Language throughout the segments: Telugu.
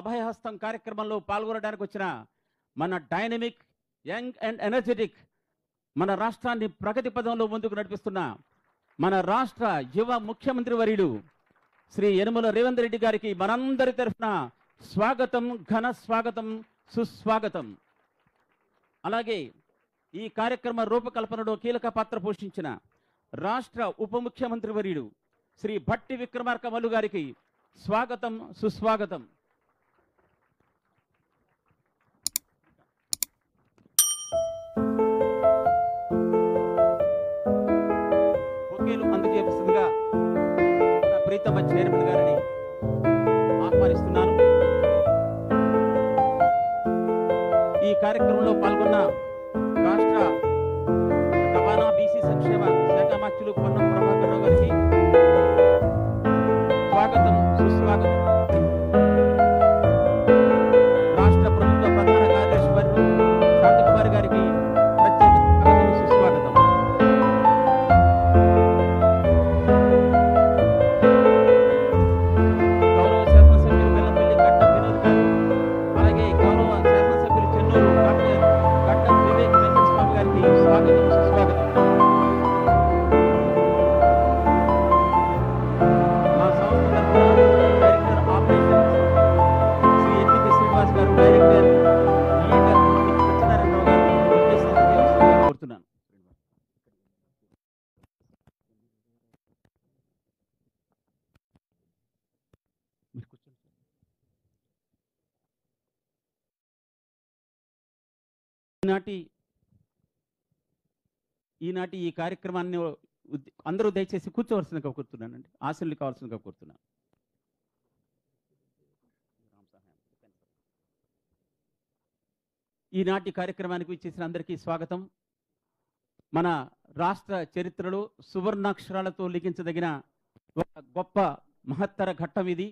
అభయహస్తం కార్యక్రమంలో పాల్గొనడానికి వచ్చిన మన డైనమిక్, యంగ్ అండ్ ఎనర్జెటిక్, మన రాష్ట్రాన్ని ప్రగతి పదంలో ముందుకు నడిపిస్తున్న మన రాష్ట్ర యువ ముఖ్యమంత్రి వర్యులు శ్రీ యనమల రేవంత్ రెడ్డి గారికి మనందరి తరఫున స్వాగతం, ఘన స్వాగతం, సుస్వాగతం. అలాగే ఈ కార్యక్రమ రూపకల్పనలో కీలక పాత్ర పోషించిన రాష్ట్ర ఉప ముఖ్యమంత్రి వర్యులు శ్రీ భట్టి విక్రమార్క మల్లు గారికి స్వాగతం, సుస్వాగతం. బొకేలు అందజేస్తుందిగా నా ప్రీతమ చైర్మన్ గారిని ఆహ్వానిస్తున్నాను. ఈ కార్యక్రమంలో పాల్గొన్న రాష్ట్ర రవాణా బీసీ సంక్షేమ శాఖ మంత్రులు పొన్నం ప్రభాకర్ రావు గారికి స్వాగతం, సుస్వాగతం. రాష్ట్ర ప్రభుత్వ ప్రధాన కార్యదర్శి వర్యులు శాంతకుమారి గారికి ప్రత్యేక స్వాగతం, సుస్వాగతం. గౌరవ శాసనసభ్యులు బెల్లంపల్లి గడ్డం వినోద్ గారు, అలాగే గౌరవ శాసనసభ్యులు చెన్నూరు డాక్టర్ గడ్డం వివేక్ వెంకటస్వామి గారికి స్వాగతం, సుస్వాగతం. మా సంస్థ తరఫున డైరెక్టర్ ఆపరేషన్స్ శ్రీ ఎన్వికే శ్రీనివాస్ గారు, డైరెక్టర్ లీడర్ సత్యనారాయణరావు గారిని ఉద్దేశించి దేవస్థానంగా కోరుతున్నాను. మీరు కూర్చోండి. ఈనాటి ఈ కార్యక్రమాన్ని అందరూ దయచేసి కూర్చోవలసిందిగా కోరుతున్నానండి, ఆశలు కావాల్సిందిగా కోరుతున్నాను. ఈనాటి కార్యక్రమానికి విచ్చేసిన అందరికీ స్వాగతం. మన రాష్ట్ర చరిత్రలో సువర్ణాక్షరాలతో లిఖించదగిన ఒక గొప్ప మహత్తర ఘట్టం ఇది,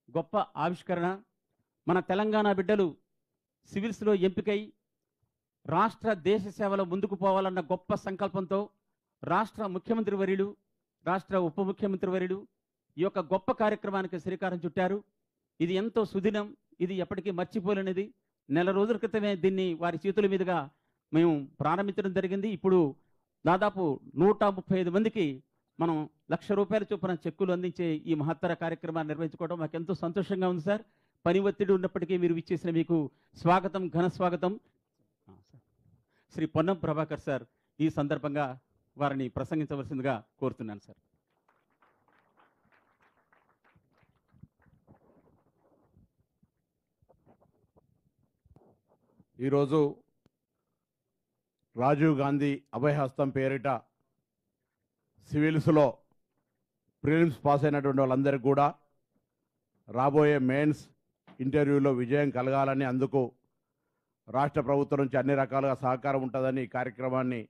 గొప్ప ఆవిష్కరణ. మన తెలంగాణ బిడ్డలు సివిల్స్లో ఎంపికై రాష్ట్ర దేశ సేవలో ముందుకు పోవాలన్న గొప్ప సంకల్పంతో రాష్ట్ర ముఖ్యమంత్రి వర్యులు, రాష్ట్ర ఉప ముఖ్యమంత్రి వర్యులు ఈ యొక్క గొప్ప కార్యక్రమానికి శ్రీకారం చుట్టారు. ఇది ఎంతో సుదినం, ఇది ఎప్పటికీ మర్చిపోలేనిది. నెల రోజుల క్రితమే దీన్ని వారి చేతుల మీదుగా మేము ప్రారంభించడం జరిగింది. ఇప్పుడు దాదాపు 135 మందికి మనం ₹1,00,000 చొప్పున చెక్కులు అందించే ఈ మహత్తర కార్యక్రమాన్ని నిర్వహించుకోవడం మాకు ఎంతో సంతోషంగా ఉంది సార్. పని ఒత్తిడి ఉన్నప్పటికీ మీరు విచ్చేసిన మీకు స్వాగతం, ఘన స్వాగతం. శ్రీ పొన్నం ప్రభాకర్ సార్ ఈ సందర్భంగా వారిని ప్రసంగించవలసిందిగా కోరుతున్నాను సార్. ఈరోజు రాజీవ్ గాంధీ అభయహస్తం పేరిట సివిల్స్లో ప్రిలిమ్స్ పాస్ అయినటువంటి వాళ్ళందరికీ కూడా రాబోయే మెయిన్స్ ఇంటర్వ్యూలో విజయం కలగాలని, అందుకు రాష్ట్ర ప్రభుత్వం నుంచి అన్ని రకాలుగా సహకారం ఉంటుందని ఈ కార్యక్రమాన్ని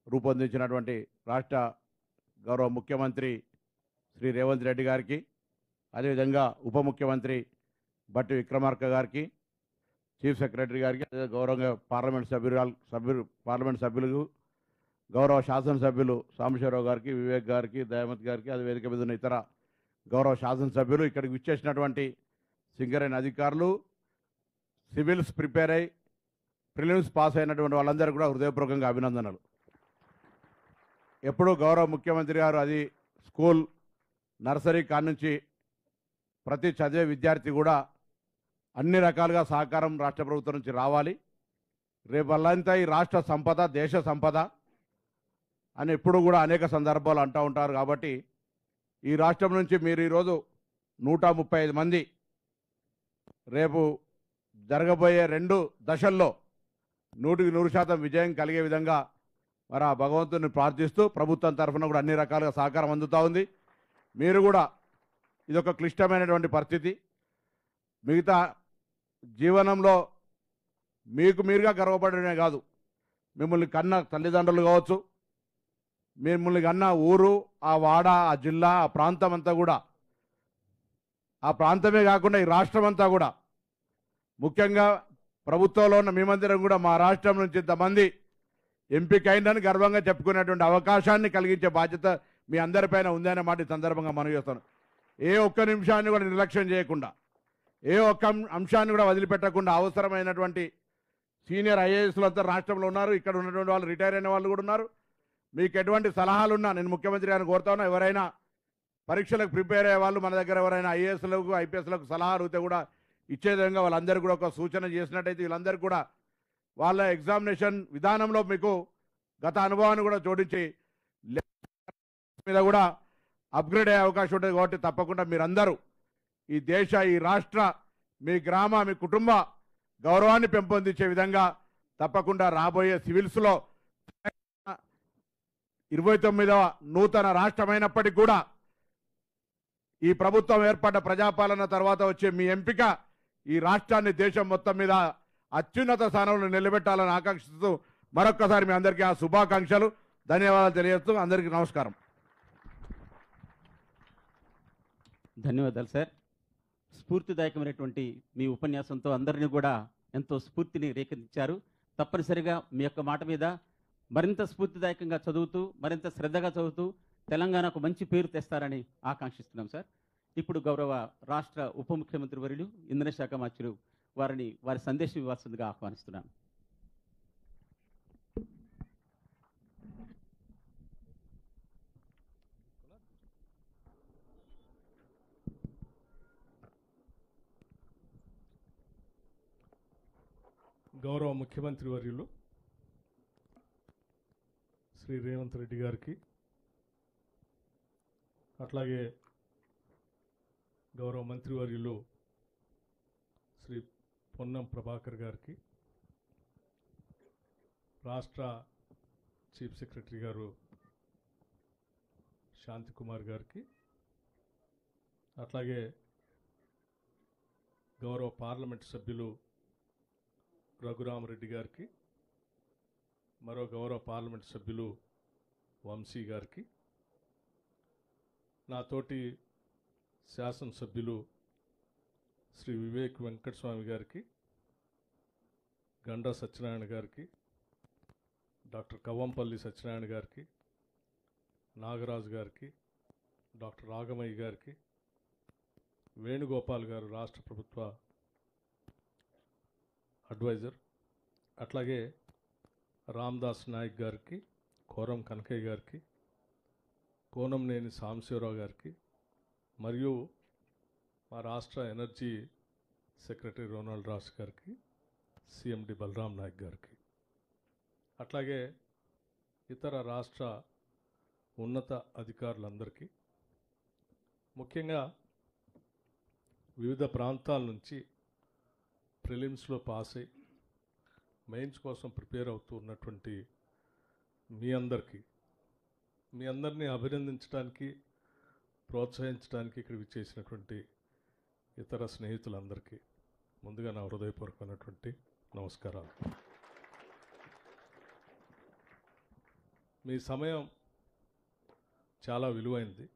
రూపొందించినటువంటి రాష్ట్ర గౌరవ ముఖ్యమంత్రి శ్రీ రేవంత్ రెడ్డి గారికి, అదేవిధంగా ఉప ముఖ్యమంత్రి భట్టి విక్రమార్క గారికి, చీఫ్ సెక్రటరీ గారికి, గౌరవ పార్లమెంట్ సభ్యులకు, గౌరవ శాసనసభ్యులు సాంబశివరావు గారికి, వివేక్ గారికి, దయామత్ గారికి, అది వేదిక మీద ఉన్న ఇతర గౌరవ శాసనసభ్యులు, ఇక్కడికి విచ్చేసినటువంటి సింగరేణి అధికారులు, సివిల్స్ ప్రిపేర్ అయ్యి ప్రిలిమ్స్ పాస్ అయినటువంటి వాళ్ళందరూ కూడా హృదయపూర్వకంగా అభినందనలు. ఎప్పుడూ గౌరవ ముఖ్యమంత్రి గారు అది స్కూల్ నర్సరీ కానుంచి ప్రతి చదివే విద్యార్థి కూడా అన్ని రకాలుగా సహకారం రాష్ట్ర ప్రభుత్వం నుంచి రావాలి. రేపల్లంతా ఈ రాష్ట్ర సంపద దేశ సంపద అని ఎప్పుడు కూడా అనేక సందర్భాలు అంటూ ఉంటారు. కాబట్టి ఈ రాష్ట్రం నుంచి మీరు ఈరోజు 135 మంది రేపు జరగబోయే 2 దశల్లో 100% విజయం కలిగే విధంగా మరి ఆ భగవంతుని ప్రార్థిస్తూ ప్రభుత్వం తరఫున కూడా అన్ని రకాలుగా సహకారం అందుతూ ఉంది. మీరు కూడా ఇదొక క్లిష్టమైనటువంటి పరిస్థితి. మిగతా జీవనంలో మీకు మీరుగా గర్వపడమే కాదు, మిమ్మల్ని కన్న తల్లిదండ్రులు కావచ్చు, మిమ్మల్ని కన్న ఊరు, ఆ వాడ, ఆ జిల్లా, ఆ ప్రాంతం అంతా కూడా, ఆ ప్రాంతమే కాకుండా ఈ రాష్ట్రం అంతా కూడా, ముఖ్యంగా ప్రభుత్వంలో ఉన్న మేమందరం కూడా మా రాష్ట్రం నుంచి ఇంతమంది ఎంపిక అయిందని గర్వంగా చెప్పుకునేటువంటి అవకాశాన్ని కలిగించే బాధ్యత మీ అందరిపైన ఉందనే మాట ఈ సందర్భంగా మనం చేస్తాను. ఏ ఒక్క నిమిషాన్ని కూడా నిర్లక్ష్యం చేయకుండా ఏ ఒక్క అంశాన్ని కూడా వదిలిపెట్టకుండా అవసరమైనటువంటి సీనియర్ ఐఏఎస్లు అంతా రాష్ట్రంలో ఉన్నారు. ఇక్కడ ఉన్నటువంటి వాళ్ళు రిటైర్ అయిన వాళ్ళు కూడా ఉన్నారు. మీకు ఎటువంటి సలహాలున్నా నేను ముఖ్యమంత్రి గారిని కోరుతా ఉన్నా. ఎవరైనా పరీక్షలకు ప్రిపేర్ అయ్యే వాళ్ళు మన దగ్గర ఎవరైనా ఐఏఎస్లకు ఐపీఎస్లకు సలహా అడిగితే కూడా ఇచ్చే విధంగా వాళ్ళందరికీ కూడా ఒక సూచన చేసినట్టయితే వీళ్ళందరికీ కూడా వాళ్ళ ఎగ్జామినేషన్ విధానంలో మీకు గత అనుభవాన్ని కూడా జోడించి మీద కూడా అప్గ్రేడ్ అయ్యే అవకాశం ఉంటుంది. కాబట్టి తప్పకుండా మీరందరూ ఈ దేశ, ఈ రాష్ట్ర, మీ గ్రామ, మీ కుటుంబ గౌరవాన్ని పెంపొందించే విధంగా తప్పకుండా రాబోయే సివిల్స్లో 29వ నూతన రాష్ట్రమైనప్పటికీ కూడా ఈ ప్రభుత్వం ఏర్పడ్డ ప్రజాపాలన తర్వాత వచ్చే మీ ఎంపిక ఈ రాష్ట్రాన్ని దేశం మొత్తం మీద అత్యున్నత స్థానంలో నిలబెట్టాలని ఆకాంక్షిస్తూ మరొక్కసారి మీ అందరికీ ఆ శుభాకాంక్షలు, ధన్యవాదాలు తెలియజేస్తూ అందరికీ నమస్కారం. ధన్యవాదాలు సార్. స్ఫూర్తిదాయకమైనటువంటి మీ ఉపన్యాసంతో అందరినీ కూడా ఎంతో స్ఫూర్తిని రేకెత్తించారు. తప్పనిసరిగా మీ యొక్క మాట మీద మరింత స్ఫూర్తిదాయకంగా చదువుతూ, మరింత శ్రద్ధగా చదువుతూ తెలంగాణకు మంచి పేరు తెస్తారని ఆకాంక్షిస్తున్నాం సార్. ఇప్పుడు గౌరవ రాష్ట్ర ఉప ముఖ్యమంత్రి వర్యులు ఇంధన శాఖ మంత్రులు వారిని వారి సందేశం ఇవ్వాల్సిందిగా ఆహ్వానిస్తున్నాను. గౌరవ ముఖ్యమంత్రి వర్యులు శ్రీ రేవంత్ రెడ్డి గారికి, అట్లాగే గౌరవ మంత్రివర్యులు శ్రీ పొన్నం ప్రభాకర్ గారికి, రాష్ట్ర చీఫ్ సెక్రటరీ గారు శాంతికుమార్ గారికి, అట్లాగే గౌరవ పార్లమెంట్ సభ్యులు రఘురామరెడ్డి గారికి, మరో గౌరవ పార్లమెంట్ సభ్యులు వంశీ గారికి, నాతోటి శాసనసభ్యులు శ్రీ వివేక్ వెంకటస్వామి గారికి, గండా సత్యనారాయణ గారికి, డాక్టర్ కవ్వంపల్లి సత్యనారాయణ గారికి, నాగరాజు గారికి, డాక్టర్ రాగమయ్య గారికి, వేణుగోపాల్ గారు రాష్ట్ర ప్రభుత్వ అడ్వైజర్, అట్లాగే రామ్దాస్ నాయక్ గారికి, కోరం కనకయ్య గారికి, కోనంనేని సాంబశివరావు గారికి, మరియు మా రాష్ట్ర ఎనర్జీ సెక్రటరీ రోనాల్డ్ రాస్ గారికి, సిఎండి బలరాం నాయక్ గారికి, అట్లాగే ఇతర రాష్ట్ర ఉన్నత అధికారులందరికీ, ముఖ్యంగా వివిధ ప్రాంతాల నుంచి ప్రిలిమ్స్లో పాస్ అయ్యి మెయిన్స్ కోసం ప్రిపేర్ అవుతూ ఉన్నటువంటి మీ అందరినీ అభినందించడానికి, ప్రోత్సహించడానికి ఇక్కడ విచ్చేసినటువంటి ఇతర స్నేహితులందరికీ ముందుగా నా హృదయపూర్వకమైనటువంటి నమస్కారాలు. మీ సమయం చాలా విలువైంది.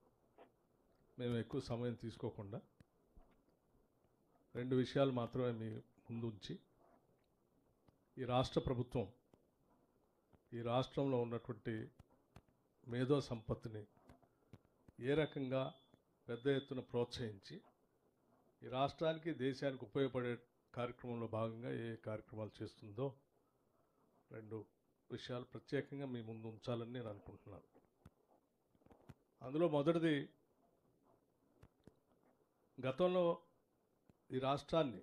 మేము ఎక్కువ సమయం తీసుకోకుండా 2 విషయాలు మాత్రమే మీ ముందు ఉంచి, ఈ రాష్ట్ర ప్రభుత్వం ఈ రాష్ట్రంలో ఉన్నటువంటి మేధో సంపత్తిని ఏ రకంగా పెద్ద ఎత్తున ప్రోత్సహించి ఈ రాష్ట్రానికి, దేశానికి ఉపయోగపడే కార్యక్రమంలో భాగంగా ఏ కార్యక్రమాలు చేస్తుందో 2 విషయాలు ప్రత్యేకంగా మీ ముందు ఉంచాలని నేను అనుకుంటున్నాను. అందులో మొదటిది, గతంలో ఈ రాష్ట్రాన్ని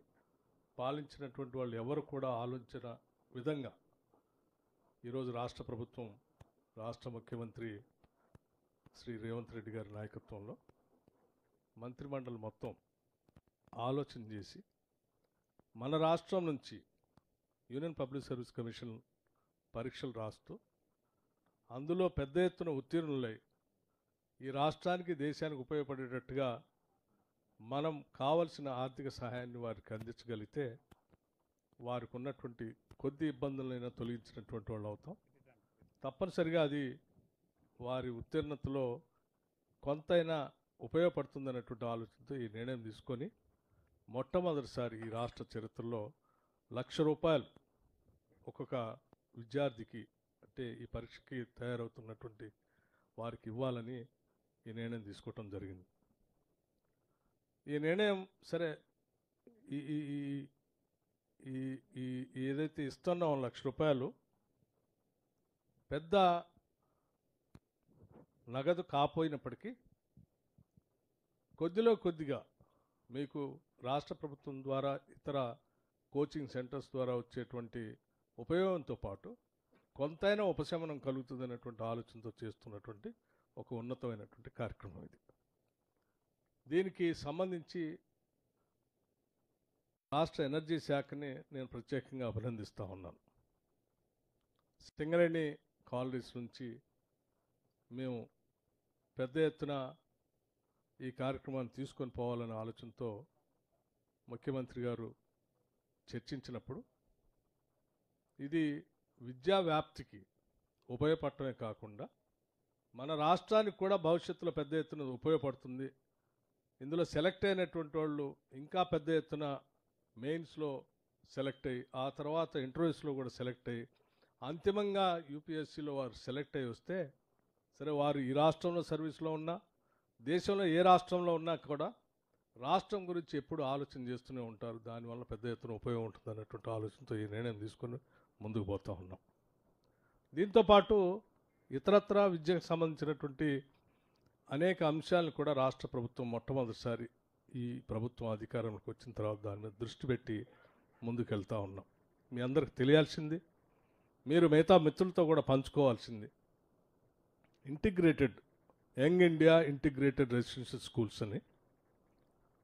పాలించినటువంటి వాళ్ళు ఎవరు కూడా ఆలోచించిన విధంగా ఈరోజు రాష్ట్ర ప్రభుత్వం, రాష్ట్ర ముఖ్యమంత్రి శ్రీ రేవంత్ రెడ్డి గారి నాయకత్వంలో మంత్రిమండలి మొత్తం ఆలోచన చేసి మన రాష్ట్రం నుంచి యూనియన్ పబ్లిక్ సర్వీస్ కమిషన్ పరీక్షలు రాస్తూ అందులో పెద్ద ఎత్తున ఉత్తీర్ణులై ఈ రాష్ట్రానికి, దేశానికి ఉపయోగపడేటట్టుగా మనం కావలసిన ఆర్థిక సహాయాన్ని వారికి అందించగలిగితే వారికి ఉన్నటువంటి కొద్ది ఇబ్బందులైనా తొలగించినటువంటి వాళ్ళు అవుతాం. తప్పనిసరిగా అది వారి ఉత్తీర్ణతలో కొంతైనా ఉపయోగపడుతుందనేటువంటి ఆలోచనతో ఈ నిర్ణయం తీసుకొని మొట్టమొదటిసారి ఈ రాష్ట్ర చరిత్రలో ₹1,00,000 ఒక్కొక్క విద్యార్థికి, అంటే ఈ పరీక్షకి తయారవుతున్నటువంటి వారికి ఇవ్వాలని ఈ నిర్ణయం తీసుకోవటం జరిగింది. ఈ నిర్ణయం సరే ఈ ఈ ఈ ఈ ఏదైతే ఇస్తున్నాం 1,00,000 రూపాయలు పెద్ద నగదు కాపోయినప్పటికీ కొద్దిగా మీకు రాష్ట్ర ప్రభుత్వం ద్వారా ఇతర కోచింగ్ సెంటర్స్ ద్వారా వచ్చేటువంటి ఉపయోగంతో పాటు కొంతైనా ఉపశమనం కలుగుతుందనేటువంటి ఆలోచనతో చేస్తున్నటువంటి ఒక ఉన్నతమైనటువంటి కార్యక్రమం ఇది. దీనికి సంబంధించి రాష్ట్ర ఎనర్జీ శాఖని నేను ప్రత్యేకంగా అభినందిస్తూ ఉన్నాను. సింగరేణి కాలనీస్ నుంచి మేము పెద్ద ఎత్తున ఈ కార్యక్రమాన్ని తీసుకొని పోవాలనే ఆలోచనతో ముఖ్యమంత్రి గారు చర్చించినప్పుడు ఇది విద్యా వ్యాప్తికి ఉపయోగపడటమే కాకుండా మన రాష్ట్రానికి కూడా భవిష్యత్తులో పెద్ద ఎత్తున ఉపయోగపడుతుంది. ఇందులో సెలెక్ట్ అయినటువంటి వాళ్ళు ఇంకా పెద్ద ఎత్తున మెయిన్స్లో సెలెక్ట్ అయ్యి ఆ తర్వాత ఇంటర్వ్యూస్లో కూడా సెలెక్ట్ అయ్యి అంతిమంగా యూపీఎస్సీలో వారు సెలెక్ట్ అయ్యి వస్తే సరే వారు ఈ రాష్ట్రంలో సర్వీస్లో ఉన్నా దేశంలో ఏ రాష్ట్రంలో ఉన్నా కూడా రాష్ట్రం గురించి ఎప్పుడు ఆలోచన చేస్తూనే ఉంటారు. దానివల్ల పెద్ద ఎత్తున ఉపయోగం ఉంటుంది అన్నటువంటి ఆలోచనతో ఈ నిర్ణయం తీసుకొని ముందుకు పోతూ ఉన్నాం. దీంతోపాటు ఇతరత్రా విద్యకు సంబంధించినటువంటి అనేక అంశాలను కూడా రాష్ట్ర ప్రభుత్వం మొట్టమొదటిసారి ఈ ప్రభుత్వం అధికారంలోకి వచ్చిన తర్వాత దాని మీద దృష్టి పెట్టి ముందుకెళ్తూ ఉన్నాం. మీ అందరికి తెలియాల్సింది, మీరు మిగతా మిత్రులతో కూడా పంచుకోవాల్సింది integrated young India integrated residential schools అని.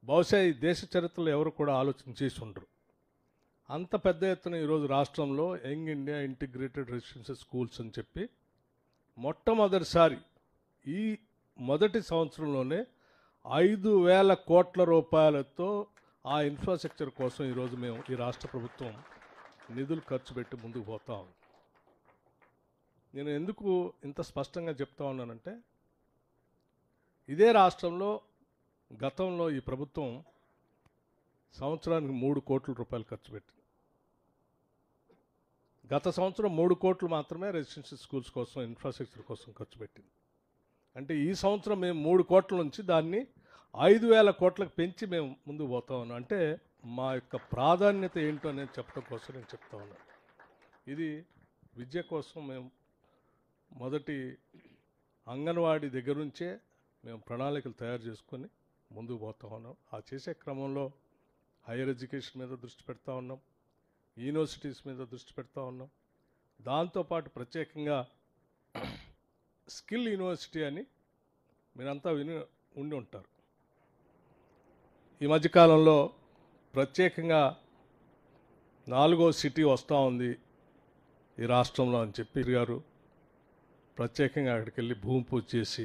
బహుశా ఈ దేశ చరిత్రలో ఎవరు కూడా ఆలోచన చేసి ఉండరు. అంత పెద్ద ఎత్తున ఈరోజు రాష్ట్రంలో young India integrated residential schools అని చెప్పి మొట్టమొదటిసారి ఈ మొదటి సంవత్సరంలోనే 5,000 కోట్ల రూపాయలతో ఆ ఇన్ఫ్రాస్ట్రక్చర్ కోసం ఈరోజు మేము ఈ రాష్ట్ర ప్రభుత్వం నిధులు ఖర్చు పెట్టి ముందుకు పోతాం. నేను ఎందుకు ఇంత స్పష్టంగా చెప్తా ఉన్నానంటే ఇదే రాష్ట్రంలో గతంలో ఈ ప్రభుత్వం సంవత్సరానికి 3 కోట్ల రూపాయలు ఖర్చు పెట్టింది. గత సంవత్సరం 3 కోట్లు మాత్రమే రెసిడెన్షియల్ స్కూల్స్ కోసం ఇన్ఫ్రాస్ట్రక్చర్ కోసం ఖర్చు పెట్టింది. అంటే ఈ సంవత్సరం మేము 3 కోట్ల నుంచి దాన్ని 5,000 కోట్లకు పెంచి మేము ముందుకు పోతా ఉన్నాం. అంటే మా యొక్క ప్రాధాన్యత ఏంటో అనేది చెప్పడం కోసం నేను చెప్తా ఉన్నాను. ఇది విద్య కోసం మేము మొదటి అంగన్వాడీ దగ్గర నుంచే మేము ప్రణాళికలు తయారు చేసుకొని ముందుకు పోతా ఉన్నాం. ఆ చేసే క్రమంలో హైయర్ ఎడ్యుకేషన్ మీద దృష్టి పెడతా ఉన్నాం, యూనివర్సిటీస్ మీద దృష్టి పెడతా ఉన్నాం. దాంతోపాటు ప్రత్యేకంగా స్కిల్ యూనివర్సిటీ అని మీరంతా ఉండి ఉంటారు. ఈ మధ్యకాలంలో ప్రత్యేకంగా 4వ సిటీ వస్తూ ఉంది ఈ రాష్ట్రంలో అని చెప్పి గారు ప్రత్యేకంగా అక్కడికి వెళ్ళి భూమి పూజ చేసి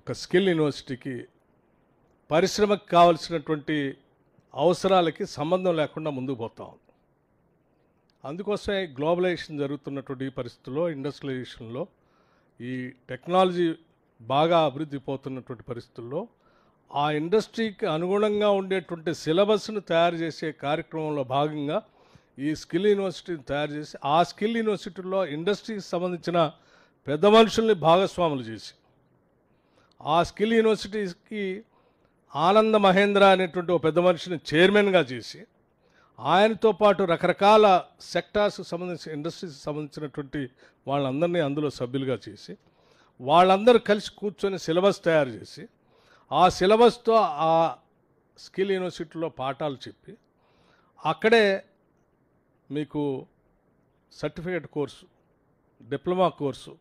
ఒక స్కిల్ యూనివర్సిటీకి పరిశ్రమకు కావలసినటువంటి అవసరాలకి సంబంధం లేకుండా ముందుకు పోతా ఉంది. అందుకోసమే గ్లోబలైజేషన్ జరుగుతున్నటువంటి పరిస్థితుల్లో ఇండస్ట్రియలైజేషన్లో ఈ టెక్నాలజీ బాగా అభివృద్ధి పోతున్నటువంటి పరిస్థితుల్లో ఆ ఇండస్ట్రీకి అనుగుణంగా ఉండేటువంటి సిలబస్ను తయారు చేసే కార్యక్రమంలో భాగంగా ఈ స్కిల్ యూనివర్సిటీని తయారు చేసి ఆ స్కిల్ యూనివర్సిటీలో ఇండస్ట్రీకి సంబంధించిన పెద్ద మనుషుల్ని భాగస్వాములు చేసి ఆ స్కిల్ యూనివర్సిటీకి ఆనంద మహేంద్ర అనేటువంటి ఒక పెద్ద మనిషిని చైర్మన్గా చేసి ఆయనతో పాటు రకరకాల సెక్టార్స్కి సంబంధించిన ఇండస్ట్రీస్కి సంబంధించినటువంటి వాళ్ళందరినీ అందులో సభ్యులుగా చేసి వాళ్ళందరూ కలిసి కూర్చొని సిలబస్ తయారు చేసి ఆ సిలబస్తో ఆ స్కిల్ యూనివర్సిటీలో పాఠాలు చెప్పి అక్కడే మీకు certificate course, diploma course,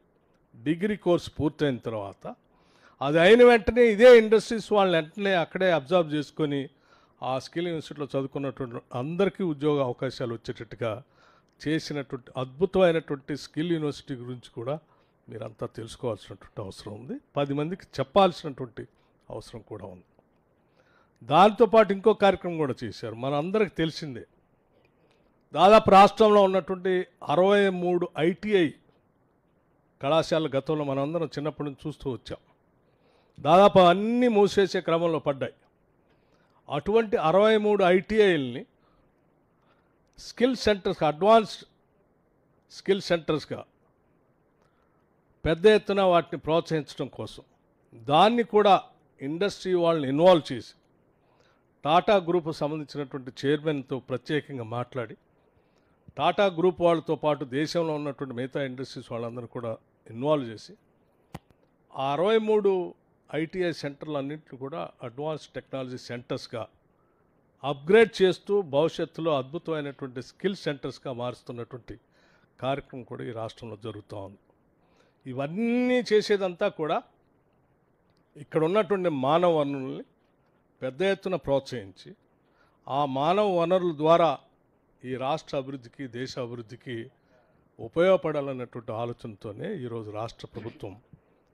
degree course పూర్తయిన తర్వాత అది అయిన వెంటనే ఇదే ఇండస్ట్రీస్ వాళ్ళని వెంటనే అక్కడే అబ్జర్వ్ చేసుకొని ఆ స్కిల్ యూనివర్సిటీలో చదువుకున్నటువంటి అందరికీ ఉద్యోగ అవకాశాలు వచ్చేటట్టుగా చేసినటువంటి అద్భుతమైనటువంటి స్కిల్ యూనివర్సిటీ గురించి కూడా మీరంతా తెలుసుకోవాల్సినటువంటి అవసరం ఉంది. 10 మందికి చెప్పాల్సినటువంటి అవసరం కూడా ఉంది. దాంతోపాటు ఇంకో కార్యక్రమం కూడా చేశారు. మన అందరికి తెలిసిందే, దాదాపు రాష్ట్రంలో ఉన్నటువంటి 63 ఐటీఐ కళాశాల గతంలో మనందరం చిన్నప్పటి నుంచి చూస్తూ వచ్చాం. దాదాపు అన్నీ మూసేసే క్రమంలో పడ్డాయి. అటువంటి 63 ఐటీఐల్ని స్కిల్ సెంటర్స్, అడ్వాన్స్డ్ స్కిల్ సెంటర్స్గా పెద్ద ఎత్తున వాటిని ప్రోత్సహించడం కోసం దాన్ని కూడా ఇండస్ట్రీ వాళ్ళని ఇన్వాల్వ్ చేసి టాటా గ్రూప్ సంబంధించినటువంటి చైర్మన్తో ప్రత్యేకంగా మాట్లాడి టాటా గ్రూప్ వాళ్ళతో పాటు దేశంలో ఉన్నటువంటి మిగతా ఇండస్ట్రీస్ వాళ్ళందరూ కూడా ఇన్వాల్వ్ చేసి ఆ 63 ఐటీఐ సెంటర్లు అన్నింటినీ కూడా అడ్వాన్స్ టెక్నాలజీ సెంటర్స్గా అప్గ్రేడ్ చేస్తూ భవిష్యత్తులో అద్భుతమైనటువంటి స్కిల్ సెంటర్స్గా మారుస్తున్నటువంటి కార్యక్రమం కూడా ఈ రాష్ట్రంలో జరుగుతూ ఉంది. ఇవన్నీ చేసేదంతా కూడా ఇక్కడ ఉన్నటువంటి మానవ వనరుల్ని పెద్ద ఎత్తున ప్రోత్సహించి ఆ మానవ వనరుల ద్వారా ఈ రాష్ట్ర అభివృద్ధికి దేశ అభివృద్ధికి ఉపయోగపడాలన్నటువంటి ఆలోచనతోనే ఈరోజు రాష్ట్ర ప్రభుత్వం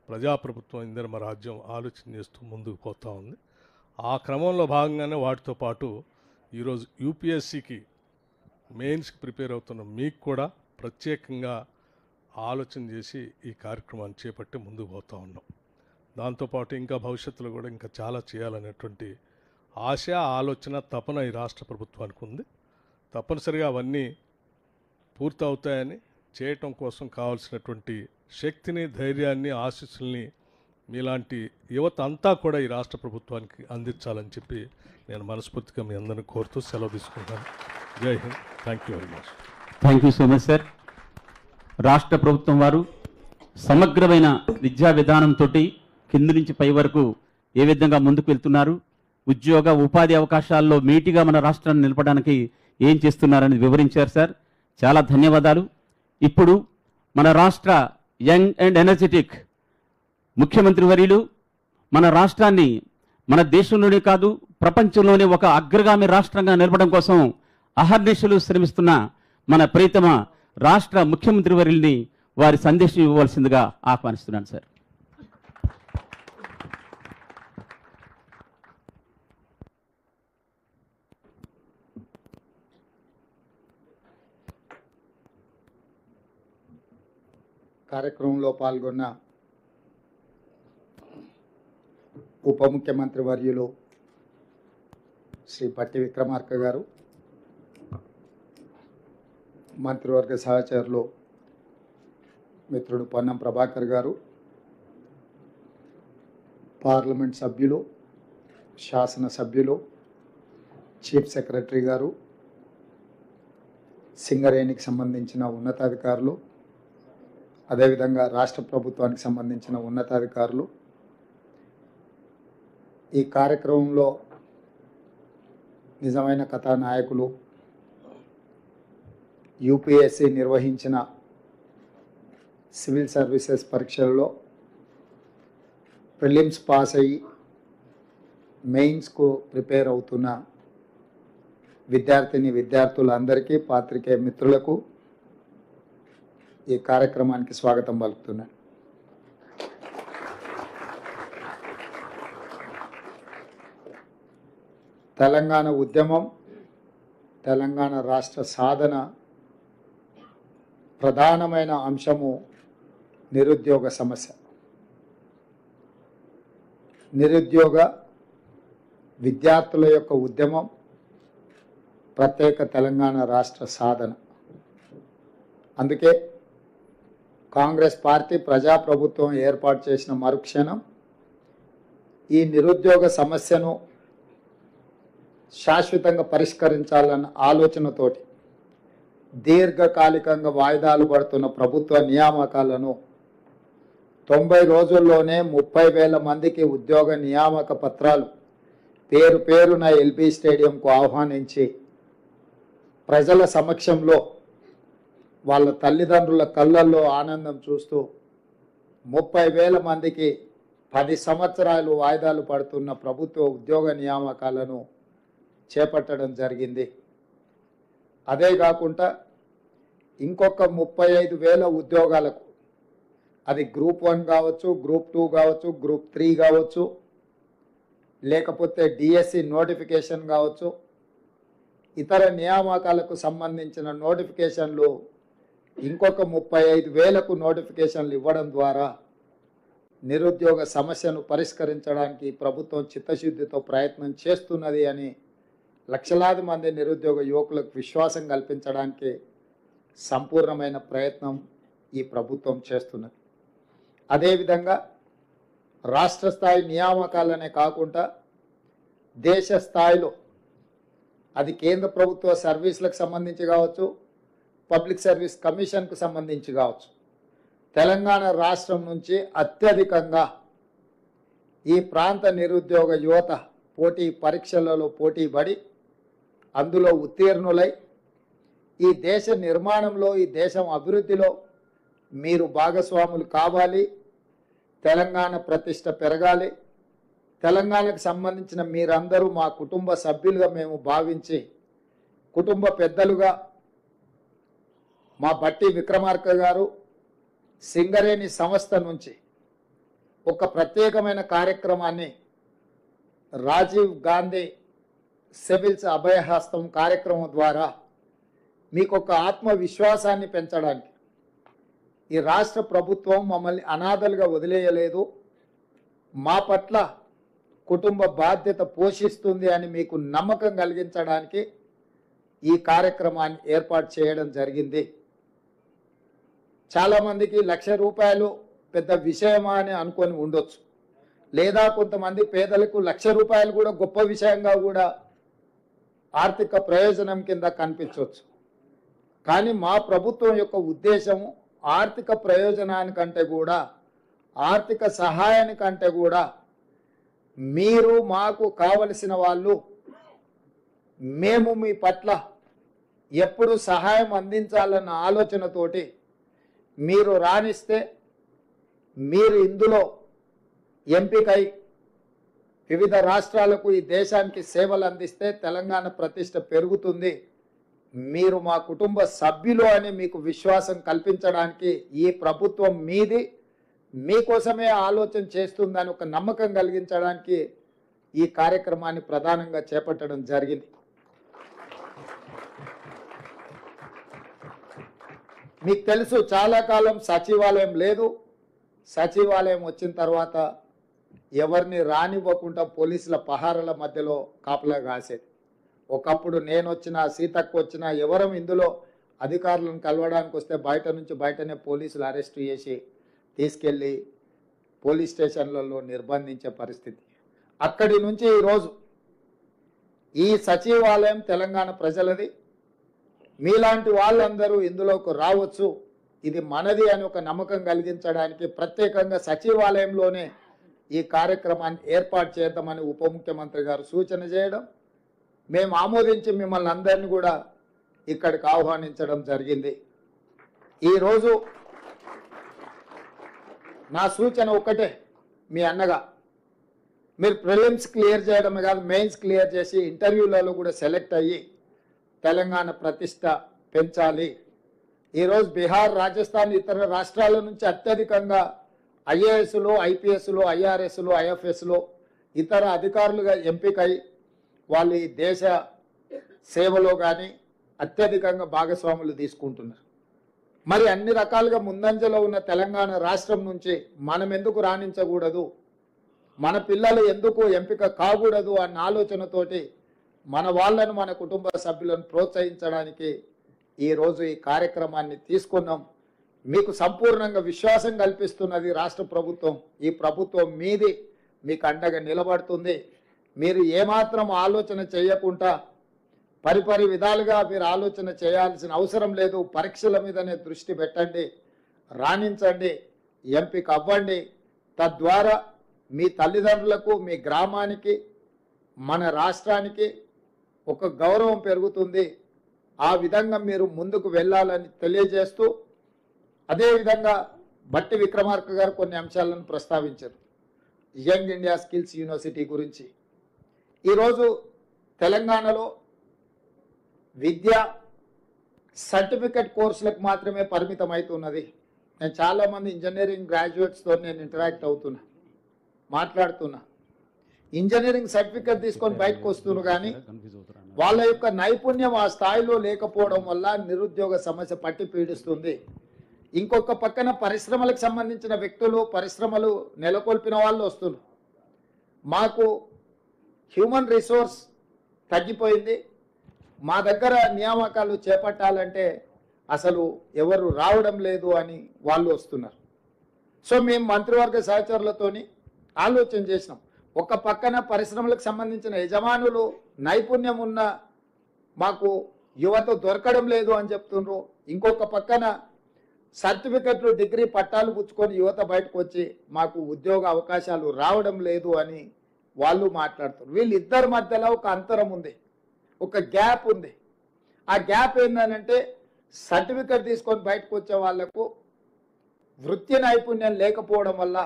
ప్రజాప్రభుత్వం ఇందిరమ రాజ్యం ఆలోచన చేస్తూ ముందుకు పోతూ ఉంది. ఆ క్రమంలో భాగంగానే వాటితో పాటు ఈరోజు యూపీఎస్సికి మెయిన్స్కి ప్రిపేర్ అవుతున్న మీకు కూడా ప్రత్యేకంగా ఆలోచన చేసి ఈ కార్యక్రమాన్ని చేపట్టి ముందుకు పోతూ ఉన్నాం. దాంతోపాటు ఇంకా భవిష్యత్తులో కూడా ఇంకా చాలా చేయాలనేటువంటి ఆశ, ఆలోచన, తపన ఈ రాష్ట్ర ప్రభుత్వానికి ఉంది. తప్పనిసరిగా అవన్నీ పూర్తవుతాయని, చేయటం కోసం కావాల్సినటువంటి శక్తిని, ధైర్యాన్ని, ఆశీస్సుల్ని మీలాంటి యువత అంతా కూడా ఈ రాష్ట్ర ప్రభుత్వానికి అందించాలని చెప్పి నేను మనస్ఫూర్తిగా మీ అందరిని కోరుతూ సెలవు తీసుకుంటాను. జై Hind. Thank you very much. Thank you so much sir. రాష్ట్ర ప్రభుత్వం వారు సమగ్రమైన విద్యా విధానంతో కింది నుంచి పై వరకు ఏ విధంగా ముందుకు వెళ్తున్నారు, ఉద్యోగ ఉపాధి అవకాశాల్లో మేటిగా మన రాష్ట్రాన్ని నిలపడానికి ఏం చేస్తున్నారని వివరించారు సార్. చాలా ధన్యవాదాలు. ఇప్పుడు మన రాష్ట్ర యంగ్ అండ్ ఎనర్జెటిక్ ముఖ్యమంత్రి వర్యులు మన రాష్ట్రాన్ని మన దేశంలోనే కాదు ప్రపంచంలోనే ఒక అగ్రగామి రాష్ట్రంగా నిలపడం కోసం అహర్నిశలు శ్రమిస్తున్న మన ప్రియతమ రాష్ట్ర ముఖ్యమంత్రి వర్యుల్ని వారి సందేశం ఇవ్వవలసిందిగా ఆహ్వానిస్తున్నాను సార్. కార్యక్రమంలో పాల్గొన్న ఉప ముఖ్యమంత్రి వర్యులు శ్రీ పట్టి విక్రమార్క గారు, మంత్రివర్గ సహచరులు మిత్రుడు పొన్నం ప్రభాకర్ గారు, పార్లమెంట్ సభ్యులు, శాసన సభ్యులు, చీఫ్ సెక్రటరీ గారు, సింగరేణికి సంబంధించిన ఉన్నతాధికారులు, అదేవిధంగా రాష్ట్ర ప్రభుత్వానికి సంబంధించిన ఉన్నతాధికారులు, ఈ కార్యక్రమంలో నిజమైన కథానాయకులు, యూపీఎస్సీ నిర్వహించిన సివిల్ సర్వీసెస్ పరీక్షల్లో ప్రిలిమ్స్ పాస్ అయ్యి మెయిన్స్కు ప్రిపేర్ అవుతున్న విద్యార్థులందరికీ, పాత్రికేయ మిత్రులకు ఈ కార్యక్రమానికి స్వాగతం పలుకుతున్నాను. తెలంగాణ ఉద్యమం, తెలంగాణ రాష్ట్ర సాధన ప్రధానమైన అంశము నిరుద్యోగ సమస్య. నిరుద్యోగ విద్యార్థుల యొక్క ఉద్యమం ప్రత్యేక తెలంగాణ రాష్ట్ర సాధన. అందుకే కాంగ్రెస్ పార్టీ ప్రజాప్రభుత్వం ఏర్పాటు చేసిన మరుక్షణం ఈ నిరుద్యోగ సమస్యను శాశ్వతంగా పరిష్కరించాలన్న ఆలోచనతోటి దీర్ఘకాలికంగా వాయిదాలు పడుతున్న ప్రభుత్వ నియామకాలను 90 రోజుల్లోనే 30,000 మందికి ఉద్యోగ నియామక పత్రాలు పేరున ఎల్బీ స్టేడియంకు ఆహ్వానించి ప్రజల సమక్షంలో వాళ్ళ తల్లిదండ్రుల కళ్ళల్లో ఆనందం చూస్తూ 30,000 మందికి 10 సంవత్సరాలు వాయిదాలు పడుతున్న ప్రభుత్వ ఉద్యోగ నియామకాలను చేపట్టడం జరిగింది. అదే కాకుండా ఇంకొక 35,000 ఉద్యోగాలకు, అది గ్రూప్ 1 కావచ్చు, గ్రూప్ 2 కావచ్చు, గ్రూప్ 3 కావచ్చు, లేకపోతే డిఎస్సి నోటిఫికేషన్ కావచ్చు, ఇతర నియామకాలకు సంబంధించిన నోటిఫికేషన్లు ఇంకొక 35,000కు నోటిఫికేషన్లు ఇవ్వడం ద్వారా నిరుద్యోగ సమస్యను పరిష్కరించడానికి ప్రభుత్వం చిత్తశుద్ధితో ప్రయత్నం చేస్తున్నది అని లక్షలాది మంది నిరుద్యోగ యువకులకు విశ్వాసం కల్పించడానికి సంపూర్ణమైన ప్రయత్నం ఈ ప్రభుత్వం చేస్తున్నది. అదేవిధంగా రాష్ట్ర స్థాయి నియామకాలనే కాకుండా దేశ స్థాయిలో అది కేంద్ర ప్రభుత్వ సర్వీసులకు సంబంధించి కావచ్చు, పబ్లిక్ సర్వీస్ కమిషన్కు సంబంధించి కావచ్చు, తెలంగాణ రాష్ట్రం నుంచి అత్యధికంగా ఈ ప్రాంత నిరుద్యోగ యువత పోటీ పరీక్షలలో పోటీ పడి అందులో ఉత్తీర్ణులై ఈ దేశ నిర్మాణంలో, ఈ దేశం అభివృద్ధిలో మీరు భాగస్వాములు కావాలి. తెలంగాణ ప్రతిష్ట పెరగాలి. తెలంగాణకు సంబంధించిన మీరందరూ మా కుటుంబ సభ్యులుగా మేము భావించి, కుటుంబ పెద్దలుగా మా బట్టి విక్రమార్క గారు సింగరేణి సంస్థ నుంచి ఒక ప్రత్యేకమైన కార్యక్రమాన్ని రాజీవ్ గాంధీ సివిల్స్ అభయహస్తం కార్యక్రమం ద్వారా మీకు ఒక ఆత్మవిశ్వాసాన్ని పెంచడానికి ఈ రాష్ట్ర ప్రభుత్వం మమ్మల్ని అనాథలుగా వదిలేయలేదు, మా పట్ల కుటుంబ బాధ్యత పోషిస్తుంది అని మీకు నమ్మకం కలిగించడానికి ఈ కార్యక్రమాన్ని ఏర్పాటు చేయడం జరిగింది. చాలామందికి ₹1,00,000 పెద్ద విషయమా అని అనుకొని ఉండొచ్చు, లేదా కొంతమంది పేదలకు ₹1,00,000 కూడా గొప్ప విషయంగా కూడా ఆర్థిక ప్రయోజనం కింద కనిపించవచ్చు. కానీ మా ప్రభుత్వం యొక్క ఉద్దేశము ఆర్థిక ప్రయోజనానికంటే కూడా, ఆర్థిక సహాయానికంటే కూడా మీరు మాకు కావలసిన వాళ్ళు, మేము మీ పట్ల ఎప్పుడు సహాయం అందించాలన్న ఆలోచనతోటి మీరు రాణిస్తే, మీరు ఇందులో ఎంపికై వివిధ రాష్ట్రాలకు ఈ దేశానికి సేవలు అందిస్తే తెలంగాణ ప్రతిష్ట పెరుగుతుంది, మీరు మా కుటుంబ సభ్యులు అని మీకు విశ్వాసం కల్పించడానికి ఈ ప్రభుత్వం మీది, మీకోసమే ఆలోచన చేస్తుందని ఒక నమ్మకం కలిగించడానికి ఈ కార్యక్రమాన్ని ప్రధానంగా చేపట్టడం జరిగింది. మీకు తెలుసు, చాలా కాలం సచివాలయం లేదు. సచివాలయం వచ్చిన తర్వాత ఎవరిని రానివ్వకుండా పోలీసుల పహారాల మధ్యలో కాపలా కాసేది. ఒకప్పుడు నేను వచ్చినా, సీతక్క వచ్చినా, ఎవరం ఇందులో అధికారులను కలవడానికి వస్తే బయటనే పోలీసులు అరెస్ట్ చేసి తీసుకెళ్ళి పోలీస్ స్టేషన్లలో నిర్బంధించే పరిస్థితి. అక్కడి నుంచి ఈరోజు ఈ సచివాలయం తెలంగాణ ప్రజలది, మీలాంటి వాళ్ళందరూ ఇందులోకి రావచ్చు, ఇది మనది అని ఒక నమ్మకం కలిగించడానికి ప్రత్యేకంగా సచివాలయంలోనే ఈ కార్యక్రమాన్ని ఏర్పాటు చేద్దామని ఉప ముఖ్యమంత్రి గారు సూచన చేయడం, మేము ఆమోదించి మిమ్మల్ని అందరినీ కూడా ఇక్కడికి ఆహ్వానించడం జరిగింది. ఈరోజు నా సూచన ఒకటే, మీ అన్నగా మీరు ప్రిలిమ్స్ క్లియర్ చేయడమే కాదు, మెయిన్స్ క్లియర్ చేసి ఇంటర్వ్యూలలో కూడా సెలెక్ట్ అయ్యి తెలంగాణ ప్రతిష్ట పెంచాలి. ఈరోజు బీహార్, రాజస్థాన్, ఇతర రాష్ట్రాల నుంచి అత్యధికంగా ఐఏఎస్లు, ఐపీఎస్లు, ఐఆర్ఎస్లు, ఐఎఫ్ఎస్లు, ఇతర అధికారులుగా ఎంపికై వాళ్ళు ఈ దేశ సేవలో కానీ అత్యధికంగా భాగస్వాములు తీసుకుంటున్నారు. మరి అన్ని రకాలుగా ముందంజలో ఉన్న తెలంగాణ రాష్ట్రం నుంచి మనం ఎందుకు రాణించకూడదు, మన పిల్లలు ఎందుకు ఎంపిక కాకూడదు అన్న ఆలోచనతోటి మన వాళ్ళను, మన కుటుంబ సభ్యులను ప్రోత్సహించడానికి ఈరోజు ఈ కార్యక్రమాన్ని తీసుకున్నాం. మీకు సంపూర్ణంగా విశ్వాసం కల్పిస్తున్నది రాష్ట్ర ప్రభుత్వం. ఈ ప్రభుత్వం మీది, మీకు అండగా నిలబడుతుంది. మీరు ఏమాత్రం ఆలోచన చేయకుండా పరిపరి విధాలుగా మీరు ఆలోచన చేయాల్సిన అవసరం లేదు. పరీక్షల మీదనే దృష్టి పెట్టండి, రాణించండి, ఎంపిక అవ్వండి. తద్వారా మీ తల్లిదండ్రులకు, మీ గ్రామానికి, మన రాష్ట్రానికి ఒక గౌరవం పెరుగుతుంది. ఆ విధంగా మీరు ముందుకు వెళ్ళాలని తెలియజేస్తూ, అదేవిధంగా బట్టి విక్రమార్క గారు కొన్ని అంశాలను ప్రస్తావించారు. యంగ్ ఇండియా స్కిల్స్ యూనివర్సిటీ గురించి. ఈరోజు తెలంగాణలో విద్య సర్టిఫికెట్ కోర్సులకు మాత్రమే పరిమితం అవుతున్నది. నేను చాలామంది ఇంజనీరింగ్ గ్రాడ్యుయేట్స్తో నేను ఇంటరాక్ట్ అవుతున్నా, మాట్లాడుతున్నా. ఇంజనీరింగ్ సర్టిఫికెట్ తీసుకొని బయటకు వస్తున్నారు, కానీ వాళ్ళ యొక్క నైపుణ్యం ఆ స్థాయిలో లేకపోవడం వల్ల నిరుద్యోగ సమస్య పట్టి పీడిస్తుంది. ఇంకొక పక్కన పరిశ్రమలకు సంబంధించిన వ్యక్తులు, పరిశ్రమలు నెలకొల్పిన వాళ్ళు వస్తున్నారు. మాకు హ్యూమన్ రిసోర్స్ తగ్గిపోయింది, మా దగ్గర నియామకాలు చేపట్టాలంటే అసలు ఎవరు రావడం లేదు అని వాళ్ళు వస్తున్నారు. సో మేము మంత్రివర్గ సహచరులతోని ఆలోచన చేసినాం. ఒక పక్కన పరిశ్రమలకు సంబంధించిన యజమానులు నైపుణ్యం ఉన్న మాకు యువత దొరకడం లేదు అని చెప్తున్నారు. ఇంకొక పక్కన సర్టిఫికెట్లు డిగ్రీ పట్టాలు పుచ్చుకొని యువత బయటకు వచ్చి మాకు ఉద్యోగ అవకాశాలు రావడం లేదు అని వాళ్ళు మాట్లాడుతారు. వీళ్ళిద్దరి మధ్యలో ఒక అంతరం ఉంది, ఒక గ్యాప్ ఉంది. ఆ గ్యాప్ ఏంటంటే సర్టిఫికెట్ తీసుకొని బయటకు వచ్చే వాళ్లకు వృత్తి నైపుణ్యం లేకపోవడం వల్ల,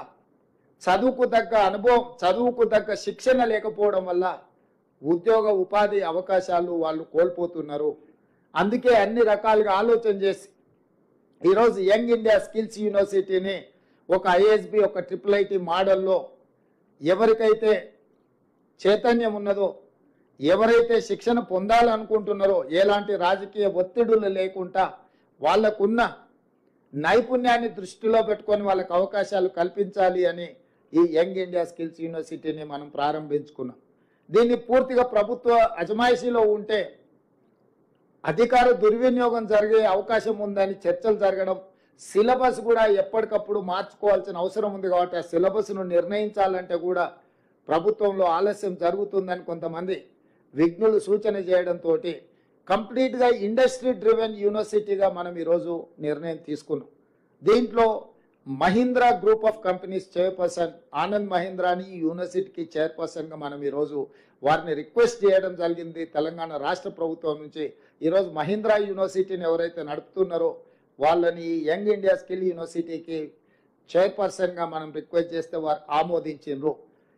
చదువుకు తగ్గ అనుభవం, చదువుకు తగ్గ శిక్షణ లేకపోవడం వల్ల ఉద్యోగ ఉపాధి అవకాశాలు వాళ్ళు కోల్పోతున్నారు. అందుకే అన్ని రకాలుగా ఆలోచన చేసి ఈరోజు యంగ్ ఇండియా స్కిల్స్ యూనివర్సిటీని ఒక ఐఎస్బి, ఒక IIIT మోడల్లో ఎవరికైతే చైతన్యం ఉన్నదో, ఎవరైతే శిక్షణ పొందాలనుకుంటున్నారో, ఎలాంటి రాజకీయ ఒత్తిడులు లేకుండా వాళ్ళకున్న నైపుణ్యాన్ని దృష్టిలో పెట్టుకొని వాళ్ళకు అవకాశాలు కల్పించాలి అని ఈ యంగ్ ఇండియా స్కిల్స్ యూనివర్సిటీని మనం ప్రారంభించుకున్నాం. దీన్ని పూర్తిగా ప్రభుత్వ అజమాయిషీలో ఉంటే అధికార దుర్వినియోగం జరిగే అవకాశం ఉందని చర్చలు జరగడం, సిలబస్ కూడా ఎప్పటికప్పుడు మార్చుకోవాల్సిన అవసరం ఉంది. కాబట్టి ఆ సిలబస్ను నిర్ణయించాలంటే కూడా ప్రభుత్వంలో ఆలస్యం జరుగుతుందని కొంతమంది విఘ్నులు సూచన చేయడంతో కంప్లీట్గా ఇండస్ట్రీ డ్రివెన్ యూనివర్సిటీగా మనం ఈరోజు నిర్ణయం తీసుకున్నాం. దీంట్లో Mahindra group of companies chairperson Anand మహీంద్రాని ఈ యూనివర్సిటీకి చైర్పర్సన్గా మనం ఈరోజు వారిని రిక్వెస్ట్ చేయడం జరిగింది. తెలంగాణ రాష్ట్ర ప్రభుత్వం నుంచి ఈరోజు మహీంద్రా యూనివర్సిటీని ఎవరైతే నడుపుతున్నారో వాళ్ళని యంగ్ ఇండియా స్కిల్ యూనివర్సిటీకి చైర్పర్సన్గా మనం రిక్వెస్ట్ చేస్తే వారు ఆమోదించారు.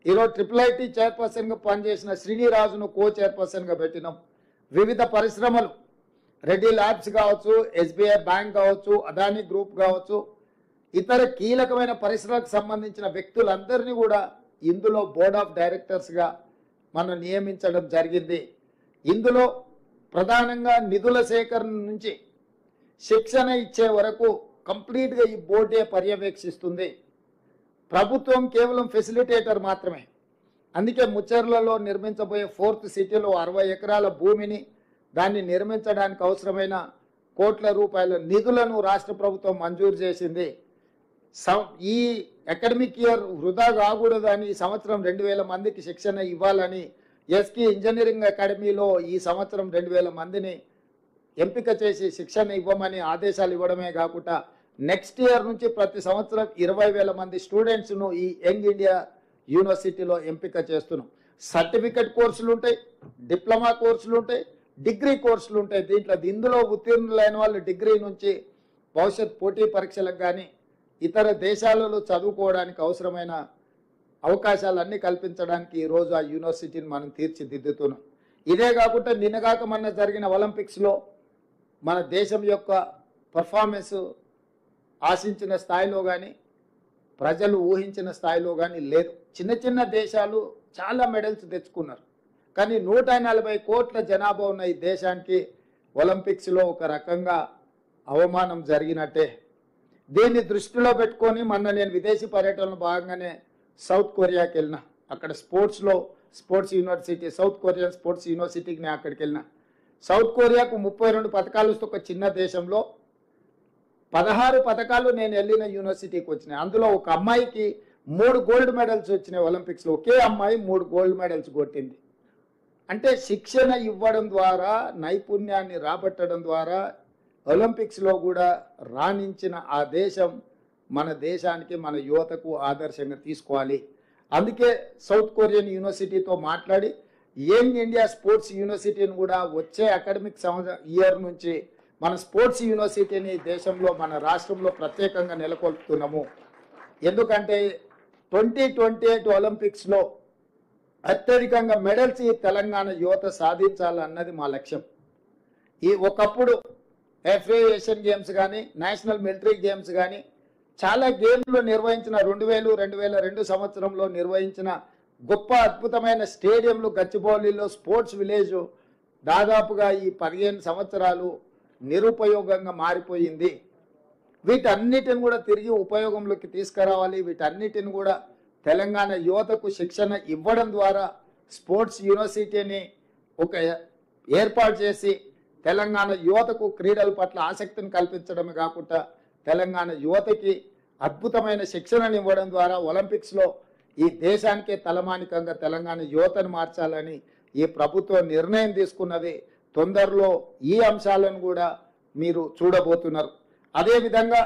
ఈరోజు IIIT చైర్పర్సన్గా పనిచేసిన శ్రీనిరాజును కో చైర్పర్సన్గా పెట్టినాం. వివిధ పరిశ్రమలు, రెడ్డి ల్యాబ్స్ కావచ్చు, SBI బ్యాంక్ కావచ్చు, అదానీ గ్రూప్ కావచ్చు, ఇతర కీలకమైన పరిశ్రమలకు సంబంధించిన వ్యక్తులందరినీ కూడా ఇందులో బోర్డ్ ఆఫ్ డైరెక్టర్స్గా మనం నియమించడం జరిగింది. ఇందులో ప్రధానంగా నిధుల సేకరణ నుంచి శిక్షణ ఇచ్చే వరకు కంప్లీట్గా ఈ బోర్డే పర్యవేక్షిస్తుంది. ప్రభుత్వం కేవలం ఫెసిలిటేటర్ మాత్రమే. అందుకే ముచ్చర్లలో నిర్మించబోయే 4th సిటీలో 60 ఎకరాల భూమిని, దాన్ని నిర్మించడానికి అవసరమైన కోట్ల రూపాయల నిధులను రాష్ట్ర ప్రభుత్వం మంజూరు చేసింది. ఈ అకాడమిక్ ఇయర్ వృధా కాకూడదని ఈ సంవత్సరం 2000 మందికి శిక్షణ ఇవ్వాలని ఎస్కి ఇంజనీరింగ్ అకాడమీలో ఈ సంవత్సరం 2000 మందిని ఎంపిక చేసి శిక్షణ ఇవ్వమని ఆదేశాలు ఇవ్వడమే కాకుండా నెక్స్ట్ ఇయర్ నుంచి ప్రతి సంవత్సరం 20,000 మంది స్టూడెంట్స్ను ఈ యంగ్ ఇండియా యూనివర్సిటీలో ఎంపిక చేస్తున్నాం. సర్టిఫికెట్ కోర్సులు ఉంటాయి, డిప్లొమా కోర్సులు ఉంటాయి, డిగ్రీ కోర్సులు ఉంటాయి. ఇందులో ఉత్తీర్ణులైన వాళ్ళు డిగ్రీ నుంచి భవిష్యత్ పోటీ పరీక్షలకు కానీ ఇతర దేశాలలో చదువుకోవడానికి అవసరమైన అవకాశాలన్నీ కల్పించడానికి ఈరోజు ఆ యూనివర్సిటీని మనం తీర్చిదిద్దుతున్నాం. ఇదే కాకుండా నిన్నగాక మొన్న జరిగిన ఒలింపిక్స్లో మన దేశం యొక్క పర్ఫార్మెన్స్ ఆశించిన స్థాయిలో కానీ ప్రజలు ఊహించిన స్థాయిలో కానీ లేదు. చిన్న చిన్న దేశాలు చాలా మెడల్స్ తెచ్చుకున్నారు. కానీ 140 కోట్ల జనాభా ఉన్న ఈ దేశానికి ఒలింపిక్స్లో ఒక రకంగా అవమానం జరిగినట్టే. దీన్ని దృష్టిలో పెట్టుకొని మొన్న నేను విదేశీ పర్యటనలో భాగంగానే సౌత్ కొరియాకి వెళ్ళిన. అక్కడ sports university, south Korean sports యూనివర్సిటీకి నేను అక్కడికి వెళ్ళిన. సౌత్ కొరియాకు 32 పథకాలు వస్తే ఒక చిన్న దేశంలో 16 పథకాలు నేను వెళ్ళిన యూనివర్సిటీకి వచ్చినాయి. అందులో ఒక అమ్మాయికి 3 గోల్డ్ మెడల్స్ వచ్చినాయి ఒలింపిక్స్లో. ఒకే అమ్మాయి 3 గోల్డ్ మెడల్స్ కొట్టింది. అంటే శిక్షణ ఇవ్వడం ద్వారా, నైపుణ్యాన్ని రాబట్టడం ద్వారా ఒలింపిక్స్లో కూడా రాణించిన ఆ దేశం మన దేశానికి, మన యువతకు ఆదర్శంగా తీసుకోవాలి. అందుకే సౌత్ కొరియన్ యూనివర్సిటీతో మాట్లాడి యంగ్ ఇండియా స్పోర్ట్స్ యూనివర్సిటీని కూడా వచ్చే అకాడమిక్ ఇయర్ నుంచి మన స్పోర్ట్స్ యూనివర్సిటీని దేశంలో, మన రాష్ట్రంలో ప్రత్యేకంగా నెలకొల్పుతున్నాము. ఎందుకంటే 2028 ఒలింపిక్స్లో అత్యధికంగా మెడల్స్ ఈ తెలంగాణ యువత సాధించాలన్నది మా లక్ష్యం. ఒకప్పుడు FA ఏషియన్ గేమ్స్ కానీ, నేషనల్ మిలిటరీ గేమ్స్ కానీ చాలా గేమ్లు నిర్వహించిన 2002 సంవత్సరంలో నిర్వహించిన గొప్ప అద్భుతమైన స్టేడియంలు గచ్చిబౌలిలో స్పోర్ట్స్ విలేజ్ దాదాపుగా ఈ 15 సంవత్సరాలు నిరుపయోగంగా మారిపోయింది. వీటన్నిటిని కూడా తిరిగి ఉపయోగంలోకి తీసుకురావాలి. వీటన్నిటిని కూడా తెలంగాణ యువతకు శిక్షణ ఇవ్వడం ద్వారా స్పోర్ట్స్ యూనివర్సిటీని ఒక ఏర్పాటు చేసి తెలంగాణ యువతకు క్రీడల పట్ల ఆసక్తిని కల్పించడమే కాకుండా తెలంగాణ యువతకి అద్భుతమైన శిక్షణను ఇవ్వడం ద్వారా ఒలింపిక్స్లో ఈ దేశానికే తలమానికంగా తెలంగాణ యువతను మార్చాలని ఈ ప్రభుత్వం నిర్ణయం తీసుకున్నది. తొందరలో ఈ అంశాలను కూడా మీరు చూడబోతున్నారు. అదేవిధంగా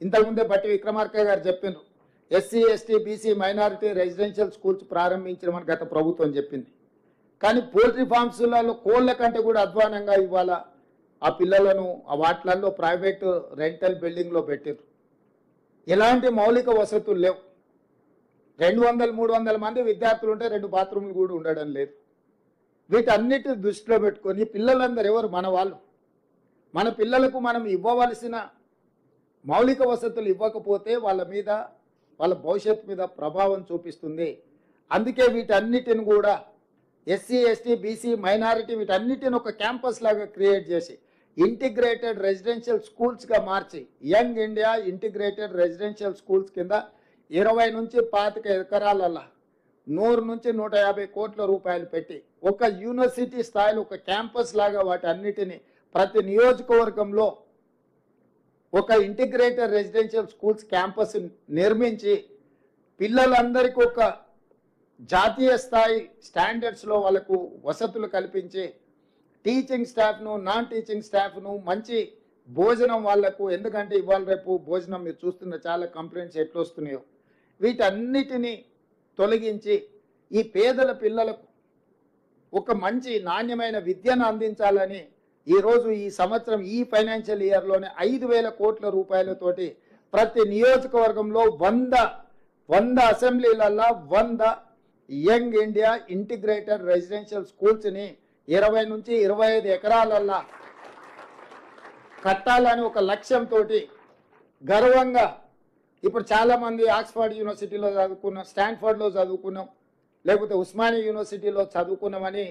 ఇంతకుముందే బట్టి విక్రమార్క గారు చెప్పినారు, SC ST BC minority residential schools ప్రారంభించమని గత ప్రభుత్వం చెప్పింది. కానీ పోల్ట్రీ ఫార్మ్స్లలో కోళ్ళ కంటే కూడా అధ్వానంగా ఇవాళ ఆ పిల్లలను ఆ వాటిలలో ప్రైవేట్ రెంటల్ బిల్డింగ్లో పెట్టారు. ఎలాంటి మౌలిక వసతులు లేవు. 200-300 మంది విద్యార్థులు ఉంటే 2 బాత్రూమ్లు కూడా ఉండడం లేదు. వీటన్నిటిని దృష్టిలో పెట్టుకొని పిల్లలందరూ ఎవరు మన వాళ్ళు, మన పిల్లలకు మనం ఇవ్వవలసిన మౌలిక వసతులు ఇవ్వకపోతే వాళ్ళ మీద వాళ్ళ భవిష్యత్తు మీద ప్రభావం చూపిస్తుంది. అందుకే వీటన్నిటిని కూడా ఎస్సీ ఎస్టీ బీసీ మైనారిటీ వీటన్నిటిని ఒక క్యాంపస్ లాగా క్రియేట్ చేసి ఇంటిగ్రేటెడ్ రెసిడెన్షియల్ స్కూల్స్గా మార్చి young India integrated residential schools కింద 20 నుంచి 25 ఎకరాలలో 100 నుంచి 150 కోట్ల రూపాయలు పెట్టి ఒక యూనివర్సిటీ స్థాయిలో ఒక క్యాంపస్ లాగా వాటి అన్నిటిని ప్రతి నియోజకవర్గంలో ఒక ఇంటిగ్రేటెడ్ రెసిడెన్షియల్ స్కూల్స్ క్యాంపస్ నిర్మించి పిల్లలందరికీ ఒక జాతీయ స్థాయి స్టాండర్డ్స్లో వాళ్ళకు వసతులు కల్పించి టీచింగ్ స్టాఫ్ను నాన్ టీచింగ్ స్టాఫ్ను మంచి భోజనం వాళ్లకు, ఎందుకంటే ఇవాళ రేపు భోజనం మీరు చూస్తున్న చాలా కంప్లైంట్స్ ఎట్లా వస్తున్నాయో వీటన్నిటినీ తొలగించి ఈ పేదల పిల్లలకు ఒక మంచి నాణ్యమైన విద్యను అందించాలని ఈరోజు ఈ సంవత్సరం ఈ ఫైనాన్షియల్ ఇయర్లోనే 5,000 కోట్ల రూపాయలతోటి ప్రతి నియోజకవర్గంలో 100 అసెంబ్లీలలో 100 యంగ్ ఇండియా ఇంటిగ్రేటెడ్ రెసిడెన్షియల్ స్కూల్స్ని 20 నుంచి 25 ఎకరాలల్లో కట్టాలని ఒక లక్ష్యంతో గర్వంగా ఇప్పుడు చాలామంది ఆక్స్ఫర్డ్ యూనివర్సిటీలో చదువుకున్నాం, స్టాన్ఫర్డ్లో చదువుకున్నాం, లేకపోతే ఉస్మానియా యూనివర్సిటీలో చదువుకున్నామని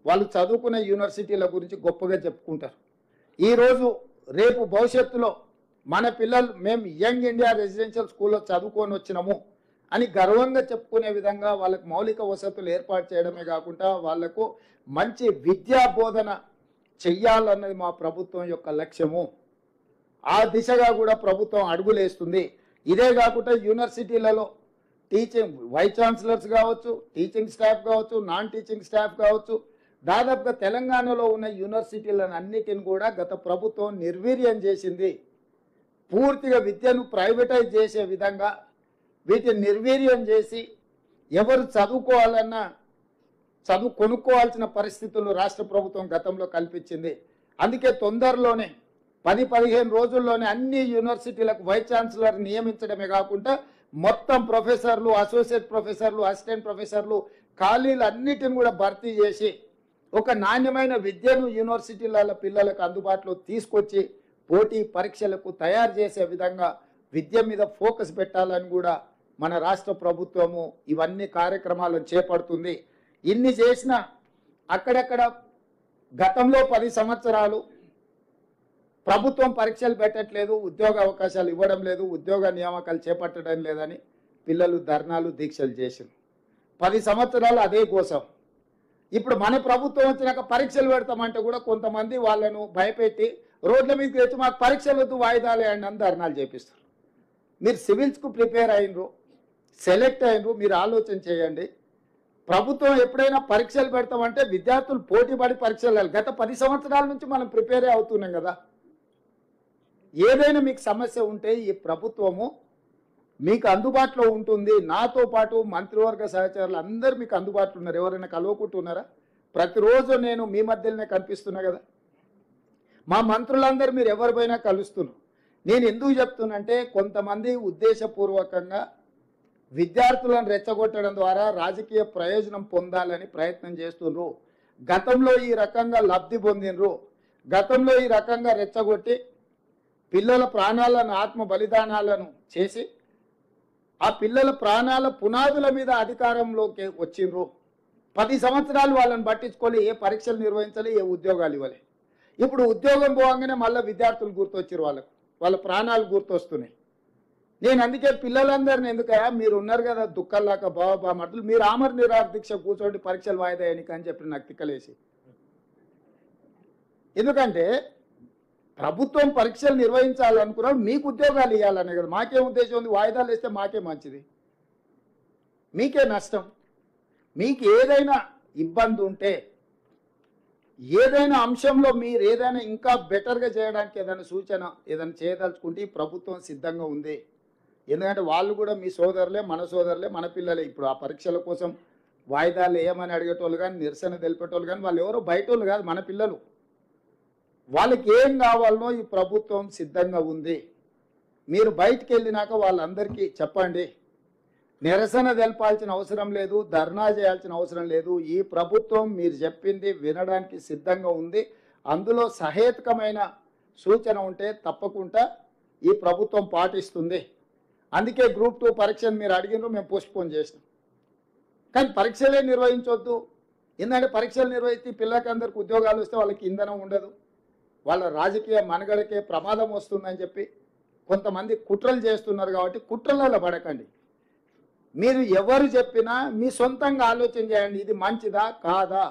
వాళ్ళు చదువుకున్న యూనివర్సిటీల గురించి గొప్పగా చెప్పుకుంటారు. ఈరోజు రేపు భవిష్యత్తులో మన పిల్లలు మేము యంగ్ ఇండియా రెసిడెన్షియల్ స్కూల్లో చదువుకొని వచ్చినాము అని గర్వంగా చెప్పుకునే విధంగా వాళ్ళకు మౌలిక వసతులు ఏర్పాటు చేయడమే కాకుండా వాళ్లకు మంచి విద్యా బోధన చెయ్యాలన్నది మా ప్రభుత్వం యొక్క లక్ష్యము. ఆ దిశగా కూడా ప్రభుత్వం అడుగులేస్తుంది. ఇదే కాకుండా యూనివర్సిటీలలో టీచింగ్ వైస్ ఛాన్సలర్స్ కావచ్చు, టీచింగ్ స్టాఫ్ కావచ్చు, నాన్ టీచింగ్ స్టాఫ్ కావచ్చు, దాదాపుగా తెలంగాణలో ఉన్న యూనివర్సిటీలను అన్నిటిని కూడా గత ప్రభుత్వం నిర్వీర్యం చేసింది. పూర్తిగా విద్యను ప్రైవేటైజ్ చేసే విధంగా వీటిని నిర్వీర్యం చేసి ఎవరు చదువుకోవాలన్నా కొనుక్కోవాల్సిన పరిస్థితులు రాష్ట్ర ప్రభుత్వం గతంలో కల్పించింది. అందుకే తొందరలోనే 10-15 రోజుల్లోనే అన్ని యూనివర్సిటీలకు వైస్ ఛాన్సలర్ నియమించడమే కాకుండా మొత్తం ప్రొఫెసర్లు, అసోసియేట్ ప్రొఫెసర్లు, అసిస్టెంట్ ప్రొఫెసర్లు ఖాళీలు అన్నిటిని కూడా భర్తీ చేసి ఒక నాణ్యమైన విద్యను యూనివర్సిటీల పిల్లలకు అందుబాటులో తీసుకొచ్చి పోటీ పరీక్షలకు తయారు చేసే విధంగా విద్య మీద ఫోకస్ పెట్టాలని కూడా మన రాష్ట్ర ప్రభుత్వము ఇవన్నీ కార్యక్రమాలను చేపడుతుంది. ఇన్ని చేసినా అక్కడక్కడ గతంలో 10 సంవత్సరాలు ప్రభుత్వం పరీక్షలు పెట్టట్లేదు, ఉద్యోగ అవకాశాలు ఇవ్వడం లేదు, ఉద్యోగ నియామకాలు చేపట్టడం లేదని పిల్లలు ధర్నాలు దీక్షలు చేశారు. 10 సంవత్సరాలు అదే కోసం. ఇప్పుడు మన ప్రభుత్వం వచ్చినాక పరీక్షలు పెడతామంటే కూడా కొంతమంది వాళ్ళను భయపెట్టి రోడ్ల మీదకి వచ్చి మాకు పరీక్షలు వద్దు వాయిదాలు వేయండి అని ధర్నాలు చేపిస్తారు. మీరు సివిల్స్కు ప్రిపేర్ అయినరు, సెలెక్ట్ అయినరు, మీరు ఆలోచన చేయండి. ప్రభుత్వం ఎప్పుడైనా పరీక్షలు పెడతామంటే విద్యార్థులు పోటీ పడి పరీక్షలు గత 10 సంవత్సరాల నుంచి మనం ప్రిపేర్ అవుతున్నాం కదా. ఏదైనా మీకు సమస్య ఉంటే ఈ ప్రభుత్వము మీకు అందుబాటులో ఉంటుంది. నాతో పాటు మంత్రివర్గ సహచరులు అందరూ మీకు అందుబాటులో ఉన్నారు. ఎవరైనా కలవకుంటున్నారా? ప్రతిరోజు నేను మీ మధ్యలోనే కనిపిస్తున్నా కదా. మా మంత్రులందరూ మీరు ఎవరిపైనా కలుస్తున్నారు. నేను ఎందుకు చెప్తున్నంటే కొంతమంది ఉద్దేశపూర్వకంగా విద్యార్థులను రెచ్చగొట్టడం ద్వారా రాజకీయ ప్రయోజనం పొందాలని ప్రయత్నం చేస్తున్నారు. గతంలో ఈ రకంగా లబ్ధి పొందినరు. గతంలో ఈ రకంగా రెచ్చగొట్టి పిల్లల ప్రాణాలను ఆత్మ బలిదానాలను చేసి ఆ పిల్లల ప్రాణాల పునాదుల మీద అధికారంలోకి వచ్చిండ్రు. 10 సంవత్సరాలు వాళ్ళని పట్టించుకొని ఏ పరీక్షలు నిర్వహించాలి, ఏ ఉద్యోగాలు ఇవ్వాలి. ఇప్పుడు ఉద్యోగం పోగానే మళ్ళీ విద్యార్థులు గుర్తొచ్చారు, వాళ్ళ ప్రాణాలు గుర్తొస్తున్నాయి. నేను అందుకే పిల్లలందరినీ ఎందుకయ్యా మీరు ఉన్నారు కదా దుఃఖాలాక బాబా మటలు మీరు ఆమర నిరాహార దీక్ష కూర్చోండి పరీక్షలు వాయిదా వేయడానికి అని చెప్పి నాకు తిక్కలేసి. ఎందుకంటే ప్రభుత్వం పరీక్షలు నిర్వహించాలనుకున్నాడు, మీకు ఉద్యోగాలు ఇవ్వాలనే కదా. మాకేం ఉద్దేశం ఉంది, వాయిదాలు వేస్తే మాకే మంచిది. మీకే నష్టం. మీకు ఏదైనా ఇబ్బంది ఉంటే, ఏదైనా అంశంలో మీరు ఏదైనా ఇంకా బెటర్గా చేయడానికి ఏదైనా సూచన ఏదైనా చేయదలుచుకుంటే ఈ ప్రభుత్వం సిద్ధంగా ఉంది. ఎందుకంటే వాళ్ళు కూడా మీ సోదరులే, మన సోదరులే, మన పిల్లలే. ఇప్పుడు ఆ పరీక్షల కోసం వాయిదాలు వేయమని అడిగేటోళ్ళు కానీ, నిరసన తెలిపేటోళ్ళు కానీ వాళ్ళు ఎవరో బయట వాళ్ళు కాదు, మన పిల్లలు. వాళ్ళకి ఏం కావాలనో ఈ ప్రభుత్వం సిద్ధంగా ఉంది. మీరు బయటికి వెళ్ళినాక వాళ్ళందరికీ చెప్పండి. నిరసన తెలపాల్సిన అవసరం లేదు, ధర్నా చేయాల్సిన అవసరం లేదు. ఈ ప్రభుత్వం మీరు చెప్పింది వినడానికి సిద్ధంగా ఉంది. అందులో సహేతుకమైన సూచన ఉంటే తప్పకుండా ఈ ప్రభుత్వం పాటిస్తుంది. అందుకే గ్రూప్ 2 పరీక్షను మీరు అడిగినారు, మేము పోస్ట్పోన్ చేసినాం. కానీ పరీక్షలే నిర్వహించవద్దు. ఎందుకంటే పరీక్షలు నిర్వహిస్తే పిల్లలకి అందరికి ఉద్యోగాలు వస్తే వాళ్ళకి ఇంధనం ఉండదు, వాళ్ళ రాజకీయ మనుగడకే ప్రమాదం వస్తుందని చెప్పి కొంతమంది కుట్రలు చేస్తున్నారు. కాబట్టి కుట్రలలో పడకండి. మీరు ఎవరు చెప్పినా మీ సొంతంగా ఆలోచన చేయండి, ఇది మంచిదా కాదా.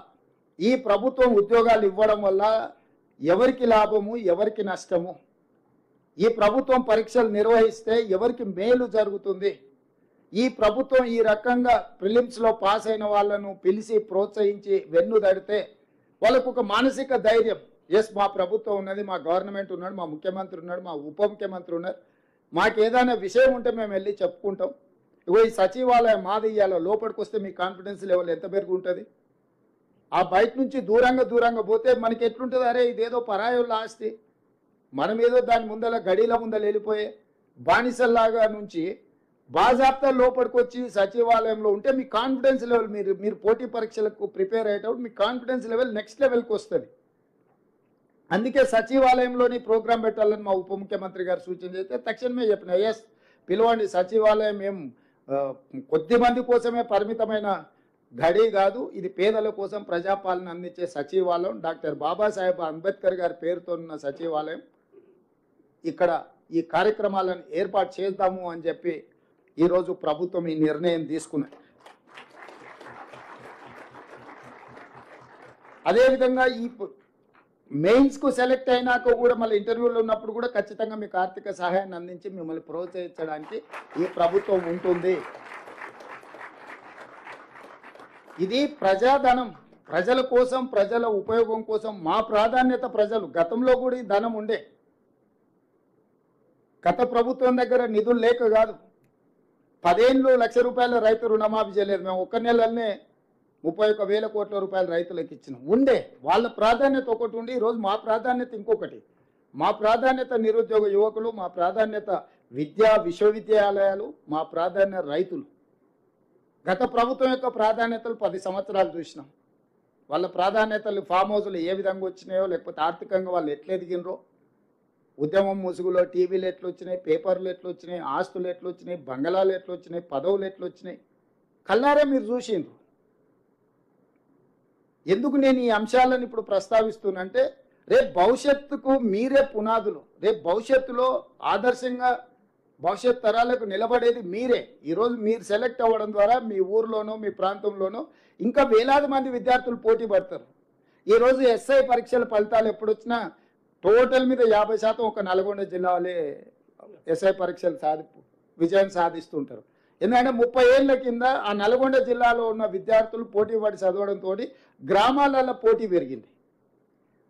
ఈ ప్రభుత్వం ఉద్యోగాలు ఇవ్వడం వల్ల ఎవరికి లాభము, ఎవరికి నష్టము, ఈ ప్రభుత్వం పరీక్షలు నిర్వహిస్తే ఎవరికి మేలు జరుగుతుంది, ఈ ప్రభుత్వం ఈ రకంగా ప్రిలిమ్స్లో పాస్ అయిన వాళ్ళను పిలిచి ప్రోత్సహించి వెన్ను తడితే వాళ్ళకు ఒక మానసిక ధైర్యం, ఎస్ మా ప్రభుత్వం ఉన్నది, మా గవర్నమెంట్ ఉన్నాడు, మా ముఖ్యమంత్రి ఉన్నాడు, మా ఉప ముఖ్యమంత్రి ఉన్నారు, మాకు ఏదైనా విషయం ఉంటే మేము వెళ్ళి చెప్పుకుంటాం. ఇగో ఈ సచివాలయం మాది ఇయ్యాలో లోపలికి వస్తే మీ కాన్ఫిడెన్స్ లెవెల్ ఎంత పెరుగు ఉంటుంది. ఆ బయట నుంచి దూరంగా పోతే మనకి ఎట్లుంటుంది, అరే ఇదేదో పరాయోళ్ళ ఆస్తి, మనం ఏదో దాని ముందర గడిల ముందర వెళ్ళిపోయే బానిసల్లాగా నుంచి బాజాప్తా లోపలికి వచ్చి సచివాలయంలో ఉంటే మీ కాన్ఫిడెన్స్ లెవెల్ మీరు పోటీ పరీక్షలకు ప్రిపేర్ అయ్యేటప్పుడు మీ కాన్ఫిడెన్స్ లెవెల్ నెక్స్ట్ లెవెల్కి వస్తుంది. అందుకే సచివాలయంలోని ప్రోగ్రాం పెట్టాలని మా ఉప ముఖ్యమంత్రి గారు సూచన చేస్తే తక్షణమే చెప్పిన, ఎస్ పిలవండి, సచివాలయం ఏం కొద్ది మంది కోసమే పరిమితమైన గడి కాదు, ఇది పేదల కోసం ప్రజాపాలన అందించే సచివాలయం, డాక్టర్ బాబాసాహెబ్ అంబేద్కర్ గారి పేరుతో ఉన్న సచివాలయం. ఇక్కడ ఈ కార్యక్రమాలను ఏర్పాటు చేద్దాము అని చెప్పి ఈరోజు ప్రభుత్వం ఈ నిర్ణయం తీసుకున్నది. అదేవిధంగా ఈ మెయిన్స్కు సెలెక్ట్ అయినాక కూడా మళ్ళీ ఇంటర్వ్యూలో ఉన్నప్పుడు కూడా ఖచ్చితంగా మీకు ఆర్థిక సహాయాన్ని అందించి మిమ్మల్ని ప్రోత్సహించడానికి ఈ ప్రభుత్వం ఉంటుంది. ఇది ప్రజాధనం, ప్రజల కోసం, ప్రజల ఉపయోగం కోసం మా ప్రాధాన్యత ప్రజలు. గతంలో కూడా ఈ ధనం ఉండే, గత ప్రభుత్వం దగ్గర నిధులు లేక కాదు, 10 ఏళ్ళు ₹1,00,000 రైతు రుణమాఫీ చేయలేదు. మేము ఒక్క నెలలోనే 31,000 కోట్ల రూపాయలు రైతులకు ఇచ్చినాం. ఉండే వాళ్ళ ప్రాధాన్యత ఒకటి ఉండి, ఈరోజు మా ప్రాధాన్యత ఇంకొకటి. మా ప్రాధాన్యత నిరుద్యోగ యువకులు, మా ప్రాధాన్యత విశ్వవిద్యాలయాలు, మా ప్రాధాన్యత రైతులు. గత ప్రభుత్వం యొక్క ప్రాధాన్యతలు 10 సంవత్సరాలు చూసినాం. వాళ్ళ ప్రాధాన్యతలు ఫామ్ హౌస్లు ఏ విధంగా వచ్చినాయో, లేకపోతే ఆర్థికంగా వాళ్ళు ఎట్లా ఎదిగినరో, ఉద్యమం ముసుగులో టీవీలు ఎట్లా వచ్చినాయి, పేపర్లు ఎట్లా వచ్చినాయి, ఆస్తులు ఎట్లా వచ్చినాయి, బంగళాలు ఎట్లా వచ్చినాయి, పదవులు ఎట్లా వచ్చినాయి, కల్లారే మీరు చూసిండ్రు. ఎందుకు నేను ఈ అంశాలను ఇప్పుడు ప్రస్తావిస్తున్నంటే, రేపు భవిష్యత్తుకు మీరే పునాదులు. రేపు భవిష్యత్తులో ఆదర్శంగా భవిష్యత్ తరాలకు నిలబడేది మీరే. ఈరోజు మీరు సెలెక్ట్ అవ్వడం ద్వారా మీ ఊర్లోనో మీ ప్రాంతంలోనో ఇంకా వేలాది మంది విద్యార్థులు పోటీ పడతారు. ఈరోజు ఎస్ఐ పరీక్షల ఫలితాలు ఎప్పుడు వచ్చినా టోటల్ మీద 50% ఒక నల్గొండ జిల్లా వాళ్ళే ఎస్ఐ పరీక్షలు విజయం సాధిస్తుంటారు. ఎందుకంటే 30 ఏళ్ల కింద ఆ నల్గొండ జిల్లాలో ఉన్న విద్యార్థులు పోటీ పడి చదవడంతో గ్రామాలలో పోటీ పెరిగింది,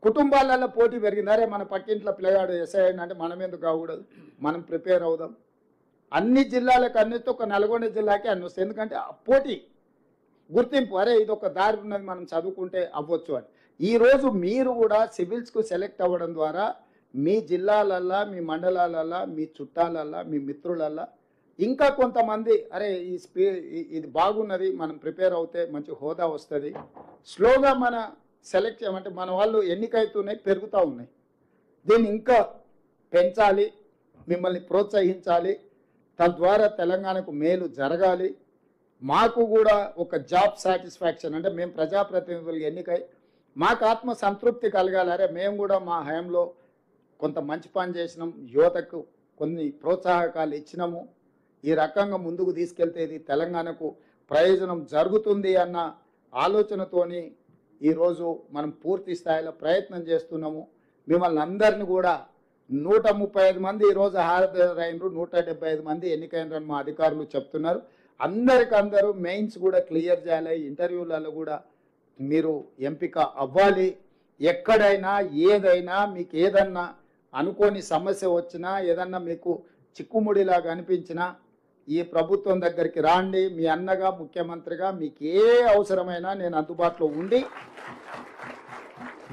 కుటుంబాలలో పోటీ పెరిగింది. అరే మన పక్కింట్లో పిల్లగాడు ఎస్ఐ అంటే మనం ఎందుకు కాకూడదు, మనం ప్రిపేర్ అవుదాం. అన్ని జిల్లాలకు అన్నిటి ఒక నల్గొండ జిల్లాకి అన్ని వస్తాయి. ఎందుకంటే ఆ పోటీ గుర్తింపు, అరే ఇది ఒక దారి ఉన్నది, మనం చదువుకుంటే అవ్వచ్చు అని. ఈరోజు మీరు కూడా సివిల్స్కు సెలెక్ట్ అవ్వడం ద్వారా మీ జిల్లాలల్లా, మీ మండలాలల్లా, మీ చుట్టాలల్లా, మీ మిత్రులల్లా ఇంకా కొంతమంది అరే ఇది బాగున్నది, మనం ప్రిపేర్ అవుతే మంచి హోదా వస్తుంది. స్లోగా మన సెలెక్ట్ చేయమంటే మన వాళ్ళు ఎన్నికైతున్నాయి, పెరుగుతూ ఉన్నాయి. దీన్ని ఇంకా పెంచాలి, మిమ్మల్ని ప్రోత్సహించాలి. తద్వారా తెలంగాణకు మేలు జరగాలి. మాకు కూడా ఒక జాబ్ సాటిస్ఫాక్షన్, అంటే మేము ప్రజాప్రతినిధులు ఎన్నికై మాకు ఆత్మ సంతృప్తి కలగాలి. అరే మేము కూడా మా హయాంలో కొంత మంచి పని చేసినాం, యువతకు కొన్ని ప్రోత్సాహకాలు ఇచ్చినాము, ఈ రకంగా ముందుకు తీసుకెళ్తే ఇది తెలంగాణకు ప్రయోజనం జరుగుతుంది అన్న ఆలోచనతోని ఈరోజు మనం పూర్తి స్థాయిలో ప్రయత్నం చేస్తున్నాము. మిమ్మల్ని అందరిని కూడా 135 మంది ఈరోజు హాజరైనరు, 175 మంది ఎన్నికైనరని మా అధికారులు చెప్తున్నారు. అందరికందరూ మెయిన్స్ కూడా క్లియర్ చేయాలి, ఇంటర్వ్యూలలో కూడా మీరు ఎంపిక అవ్వాలి. ఎక్కడైనా ఏదైనా మీకు ఏదన్నా అనుకోని సమస్య వచ్చినా, ఏదన్నా మీకు చిక్కుముడిలాగా అనిపించినా ఈ ప్రభుత్వం దగ్గరికి రాండి. మీ అన్నగా, ముఖ్యమంత్రిగా మీకు ఏ అవసరమైనా నేను అందుబాటులో ఉండి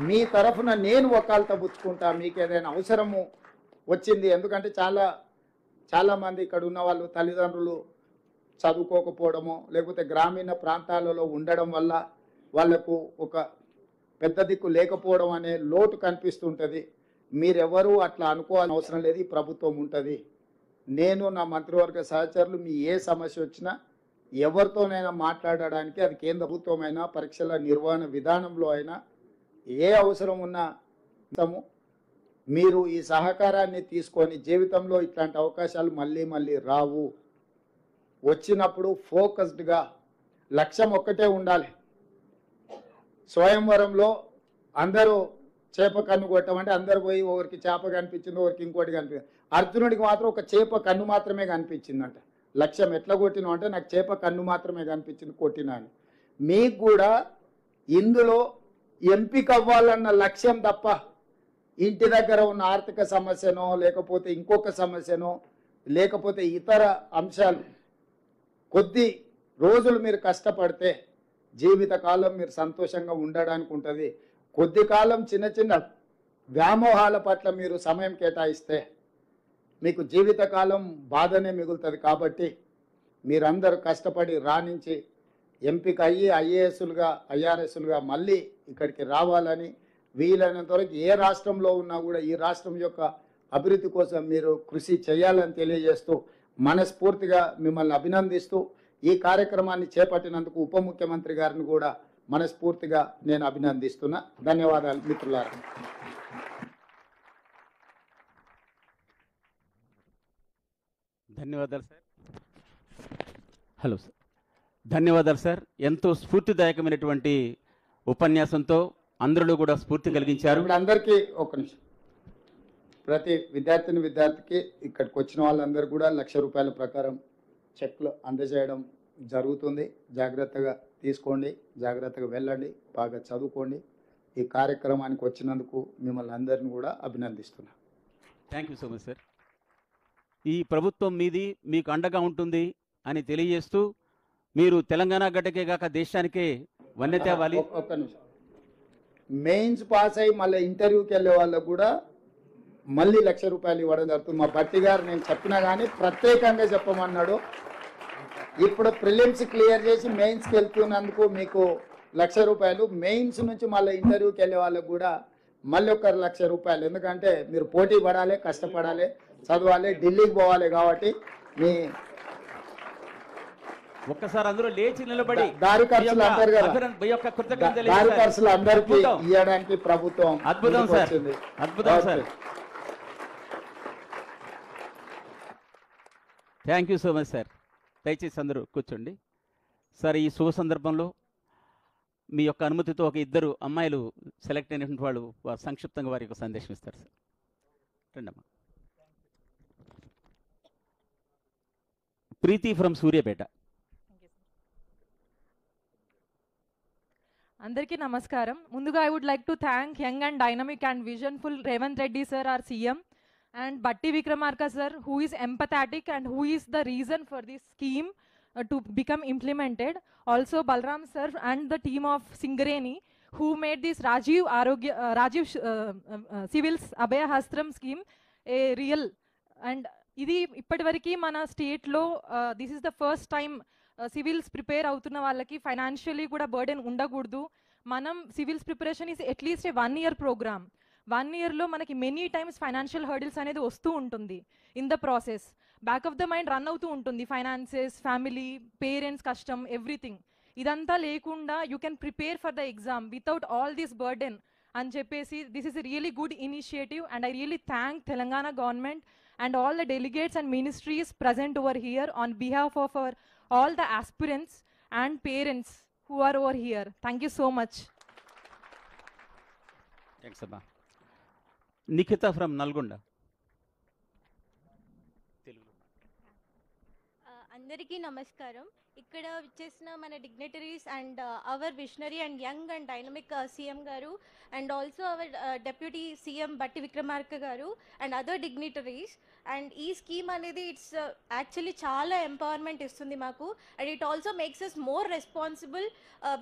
మీ తరఫున నేను వకాల్తా పుచ్చుకుంటా. మీకు ఏదైనా అవసరము వచ్చింది, ఎందుకంటే చాలామంది ఇక్కడ ఉన్న వాళ్ళు తల్లిదండ్రులు చదువుకోకపోవడమో లేకపోతే గ్రామీణ ప్రాంతాలలో ఉండడం వల్ల వాళ్లకు ఒక పెద్ద దిక్కు లేకపోవడం అనే లోటు కనిపిస్తుంటుంది. మీరెవరూ అట్లా అనుకోవాల్సిన అవసరం లేదు, ఈ ప్రభుత్వం ఉంటుంది. నేను నా మంత్రివర్గ సహచరులు మీ ఏ సమస్య వచ్చినా ఎవరితోనైనా మాట్లాడడానికి, అది కేంద్ర ప్రభుత్వమైనా పరీక్షల నిర్వహణ విధానంలో అయినా ఏ అవసరం ఉన్నా మీరు ఈ సహకారాన్ని తీసుకొని జీవితంలో ఇట్లాంటి అవకాశాలు మళ్ళీ మళ్ళీ రావు. వచ్చినప్పుడు ఫోకస్డ్గా లక్ష్యం ఒక్కటే ఉండాలి. స్వయంవరంలో అందరూ చేప కన్ను కొట్టమంటే అందరు పోయి ఒకరికి చేప కనిపించింది, ఒకరికి ఇంకోటి కనిపించింది. అర్జునుడికి మాత్రం ఒక చేప కన్ను మాత్రమే కనిపించిందంట. లక్ష్యం ఎట్లా కొట్టినా అంటే నాకు చేప కన్ను మాత్రమే కనిపించింది కొట్టినా అని. మీకు కూడా ఇందులో ఎంపిక అవ్వాలన్న లక్ష్యం తప్ప ఇంటి దగ్గర ఉన్న ఆర్థిక సమస్యనో లేకపోతే ఇంకొక సమస్యనో లేకపోతే ఇతర అంశాలు, కొద్ది రోజులు మీరు కష్టపడితే జీవితకాలం మీరు సంతోషంగా ఉండడానికి ఉంటుంది. కొద్ది కాలం చిన్న చిన్న వ్యామోహాల పట్ల మీరు సమయం కేటాయిస్తే మీకు జీవితకాలం బాధనే మిగులుతుంది. కాబట్టి మీరందరూ కష్టపడి రాణించి ఎంపిక అయ్యి ఐఏఎస్లుగా ఐఆర్ఎస్లుగా మళ్ళీ ఇక్కడికి రావాలని, వీలైనంత వరకు ఏ రాష్ట్రంలో ఉన్నా కూడా ఈ రాష్ట్రం యొక్క అభివృద్ధి కోసం మీరు కృషి చేయాలని తెలియజేస్తూ మనస్ఫూర్తిగా మిమ్మల్ని అభినందిస్తూ ఈ కార్యక్రమాన్ని చేపట్టినందుకు ఉప ముఖ్యమంత్రి గారిని కూడా మనస్ఫూర్తిగా నేను అభినందిస్తున్నా. ధన్యవాదాలు మిత్రులారా. ధన్యవాదాలు సార్. హలో సార్, ధన్యవాదాలు సార్. ఎంతో స్ఫూర్తిదాయకమైనటువంటి ఉపన్యాసంతో అందరూ కూడా స్ఫూర్తి కలిగించారు. ఇప్పుడు అందరికీ ఒక నిమిషం, ప్రతి విద్యార్థికి ఇక్కడికి వచ్చిన వాళ్ళందరూ కూడా ₹1,00,000 ప్రకారం చెక్లు అందజేయడం జరుగుతుంది. జాగ్రత్తగా తీసుకోండి, జాగ్రత్తగా వెళ్ళండి, బాగా చదువుకోండి. ఈ కార్యక్రమానికి వచ్చినందుకు మిమ్మల్ని అందరిని కూడా అభినందిస్తున్నా. Thank you so much sir. ఈ ప్రభుత్వం మీది, మీకు అండగా ఉంటుంది అని తెలియజేస్తూ మీరు తెలంగాణ గడ్డకే కాక దేశానికే వన్నె తేవాలి. ఒక్క నిమిషం, మెయిన్స్ పాస్ అయ్యి మళ్ళీ ఇంటర్వ్యూకి వెళ్ళే వాళ్ళకు కూడా మళ్ళీ ₹1,00,000 ఇవ్వడం జరుగుతుంది. మా భట్టి గారు నేను చెప్పినా కానీ ప్రత్యేకంగా చెప్పమన్నాడు. ఇప్పుడు ప్రిలిమ్స్ క్లియర్ చేసి మెయిన్స్కి వెళ్తున్నందుకు మీకు ₹1,00,000, మెయిన్స్ నుంచి మళ్ళీ ఇంటర్వ్యూకి వెళ్ళే వాళ్ళకు కూడా మళ్ళీ ఒక ₹1,00,000. ఎందుకంటే మీరు పోటీ పడాలి, కష్టపడాలి, చదవాలి, ఢిల్లీకి పోవాలి. కాబట్టి మీ ఒక్కసారి అందరూ లేచి నిలబడి దారి ఖర్చులు అంటారు కదా, దారి ఖర్చులు అందరికీ ఇవ్వడానికి ప్రభుత్వం అద్భుతం సార్, అద్భుతం sir. Thank you so much sir. దయచేసి అందరూ కూర్చోండి సార్. ఈ శుభ సందర్భంలో మీ యొక్క అనుమతితో ఒక 2 అమ్మాయిలు సెలెక్ట్ అయినటువంటి వాళ్ళు సంక్షిప్తంగా వారికి ఒక సందేశం ఇస్తారు సార్. రండమ్మా. ప్రీతి ఫ్రమ్ సూర్యాపేట. అందరికీ నమస్కారం. ముందుగా I would like to thank young and dynamic and visionful Revanth Reddy sir, our CM, and Batti Vikramarka sir, who is empathetic and who is the reason for this scheme to become implemented. Also Balram sir and the team of Singareni, who made this Rajiv Civils Abhaya Hastram scheme a real. And ఇది ఇప్పటివరకు మన స్టేట్లో this is the first time civils prepare అవుతున్న వాళ్ళకి ఫైనాన్షియలీ కూడా బర్డెన్ ఉండకూడదు. మనం civils preparation is at least a 1 year programme. 1 yearలో మనకి మెనీ టైమ్స్ ఫైనాన్షియల్ హర్డిల్స్ అనేది వస్తూ ఉంటుంది. In the process back of the mind run అవుతూ ఉంటుంది, ఫైనాన్సెస్, ఫ్యామిలీ, పేరెంట్స్ కష్టం, ఎవ్రీథింగ్. ఇదంతా లేకుండా you can prepare for the exam without all this burden అని చెప్పేసి this is a really good initiative. And I really thank Telangana government and all the delegates and ministries present over here on behalf of all the aspirants and parents who are over here. Thank you so much. Thanks Abba. Nikita from Nalgonda. అందరికీ నమస్కారం. ఇక్కడ విచ్చేసిన మన dignitaries and our visionary and young and dynamic CM గారు and also our deputy CM Bhatti Vikramarka గారు అండ్ అదర్ డిగ్నిటరీస్. అండ్ ఈ స్కీమ్ అనేది ఇట్స్ యాక్చువల్లీ చాలా ఎంపవర్మెంట్ ఇస్తుంది మాకు. And it also makes us more responsible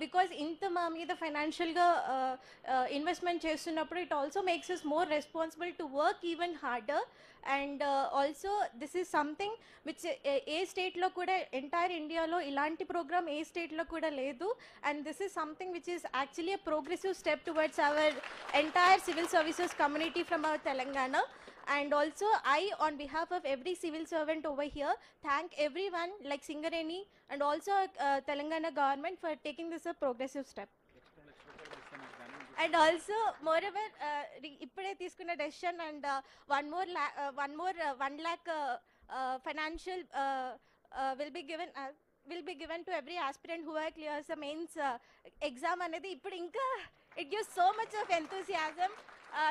because ఇంత మా మీద ఫైనాన్షియల్గా ఇన్వెస్ట్మెంట్ చేస్తున్నప్పుడు it also makes us more responsible to work even harder. And also this is something which a స్టేట్లో కూడా ఎంటైర్ ఇండియాలో ఇలాంటి ప్రోగ్రామ్ ఏ స్టేట్లో కూడా లేదు. And this is something which is actually a progressive step towards our entire civil services community from our Telangana. And also I, on behalf of every civil servant over here, thank everyone like Singareni and also Telangana government for taking this a progressive step. And also moreover ippade తీసుకున్న decision and one more 1 lakh financial will be given to every aspirant who clears the mains exam అనేది ఇప్పుడు ఇంకా it gives so much of enthusiasm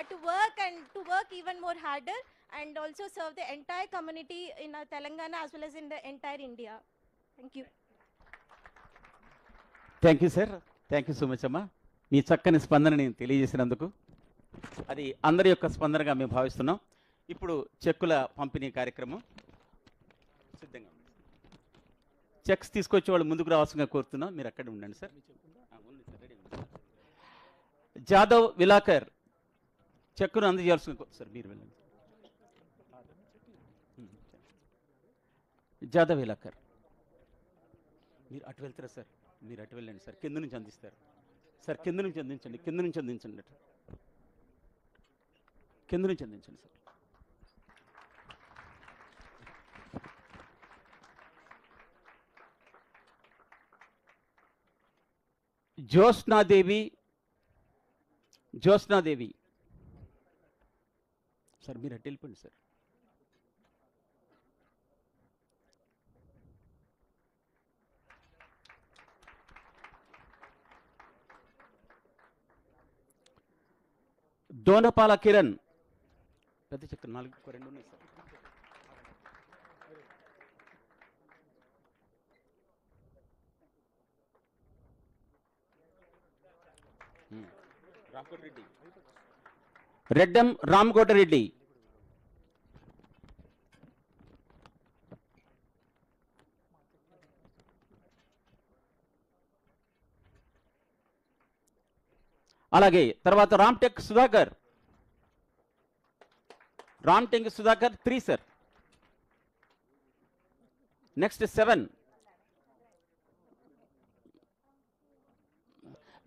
to work even more harder and also serve the entire community in Telangana as well as in the entire India. Thank you. Thank you sir, thank you so much అమ్మా. మీ చక్కని స్పందనని తెలియజేసినందుకు అది అందరి యొక్క స్పందనగా మేము భావిస్తున్నాం. ఇప్పుడు చెక్కుల పంపిణీ కార్యక్రమం సిద్ధంగా ఉంది. చెక్స్ తీసుకొచ్చే వాళ్ళు ముందుకు రావాల్సిందిగా కోరుతున్నాం. మీరు అక్కడే ఉండండి సార్. జాదవ్ విలాకర్ చెక్కును అందజేయాల్సింది సార్, మీరు వెళ్ళండి. జాదవ్ విలాకర్ మీరు అటు వెళ్తారా సార్? మీరు అటు వెళ్ళండి సార్, కింద నుంచి అందిస్తారు సార్. కింద నుంచి అందించండి, కింద నుంచి అందించండి, కింద నుంచి అందించండి సార్. జ్యోత్స్నాదేవి సార్, మీరు అటు వెళ్ళిపోండి సార్. దోనపాల కిరణ్ పెద్ద చక్కెర 4 ఉన్నాయి సార్. రెడ్డం రామకోటరెడ్డి, అలాగే తర్వాత Ramtek Sudhakar 3 sir. Next 7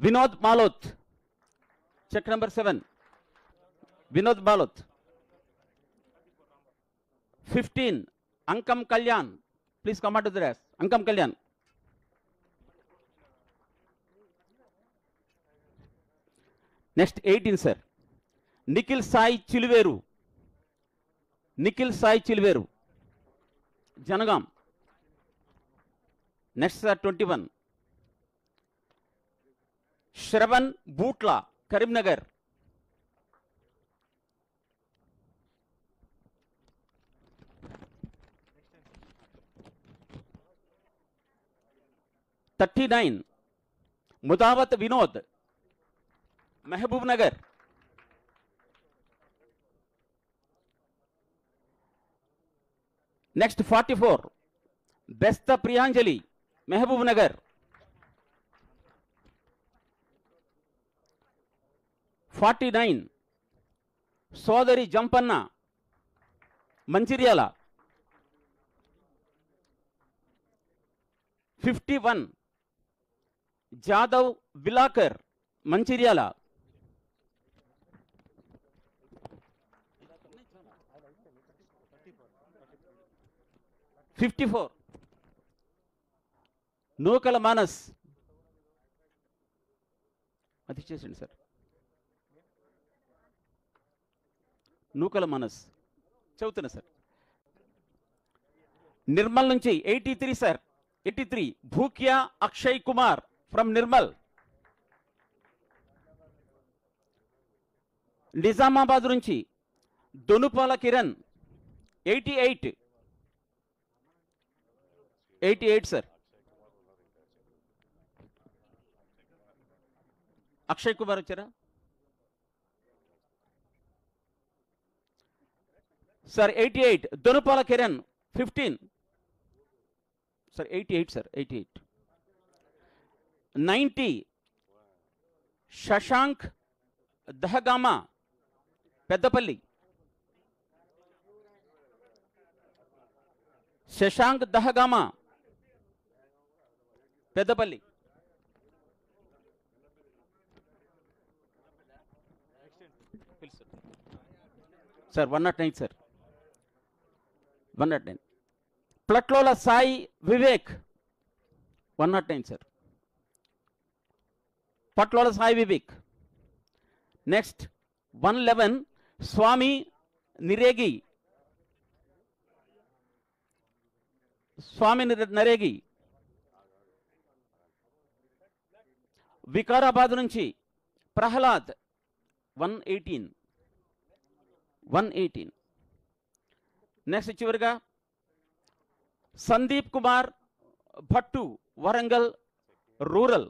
Vinod Maloth, check number 7 Vinod Maloth. 15 Ankam Kalyan, please come to the desk. Ankam Kalyan. Next 18 sir Nikhil Sai Chiluveru Jangaon. Next sir 21 Shravan Bootla Karimnagar. Mudavath Vinod Mahabubnagar. Next 44 Bestha Priyanjali Mahabubnagar. 49 సోదరి జంపన్న మంచిర్యాల. 51 జాదవ్ విలాకర్ మంచిర్యాల. 54 నూకల మానస్, అది చేసండి సార్. నూకల మానస్ చదువుతున్నా సార్. నిర్మల్ నుంచి 83 సార్. 83 భూక్యా అక్షయ్ కుమార్ ఫ్రమ్ నిర్మల్. నిజామాబాద్ నుంచి దొనుపాల కిరణ్ 88. 88 సార్. అక్షయ్ కుమార్ వచ్చారా sir? 88. Donupala Kiran 15 sir. 88 sir. 88. 90 Shashank Dahagama Peddapalli. Shashank Dahagama Peddapalli. Sir 109 sir. 109. Patlolla Sai Vivek 109 sir. Patlolla Sai Vivek. Next 111 Swamy Niregi. Swamy Naregi Vikarabad నుంచి ప్రహ్లాద్ 118. 118. నెక్స్ట్ చివరిగా సందీప్ కుమార్ భట్టు వరంగల్ రూరల్.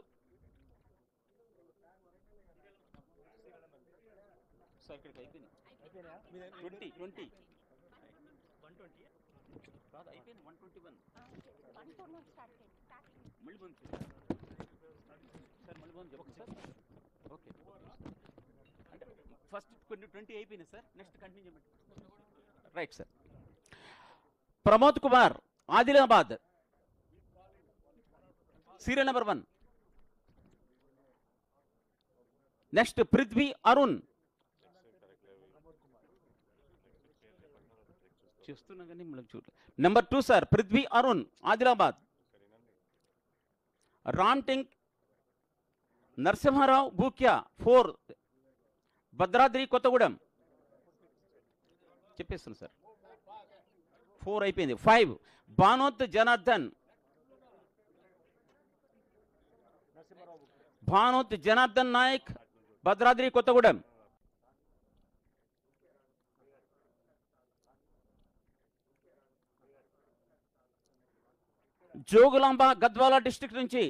ఫస్ట్ కొన్ని 20 అయిపోయినాయి సార్. నెక్స్ట్ కంటిన్యూ చేయమండి. Right sir. Pramod Kumar Adilabad serial number 1. Next Prithvi Arun చూస్తున్నా కానీ చూడలేదు. Number 2 sir. పృథ్వీ అరుణ్ ఆదిలాబాద్. రామ్ టింక్ నరసింహారావు భూక్యా 4 భద్రాద్రి కొత్తగూడెం. చెప్పేస్తున్నా సార్. 4 అయిపోయింది. 5 భానోత్ జనార్దన్. భానోత్ జనార్దన్ నాయక్ భద్రాద్రి కొత్తగూడెం. జోగులాంబ గద్వాల డిస్ట్రిక్ట్ నుంచి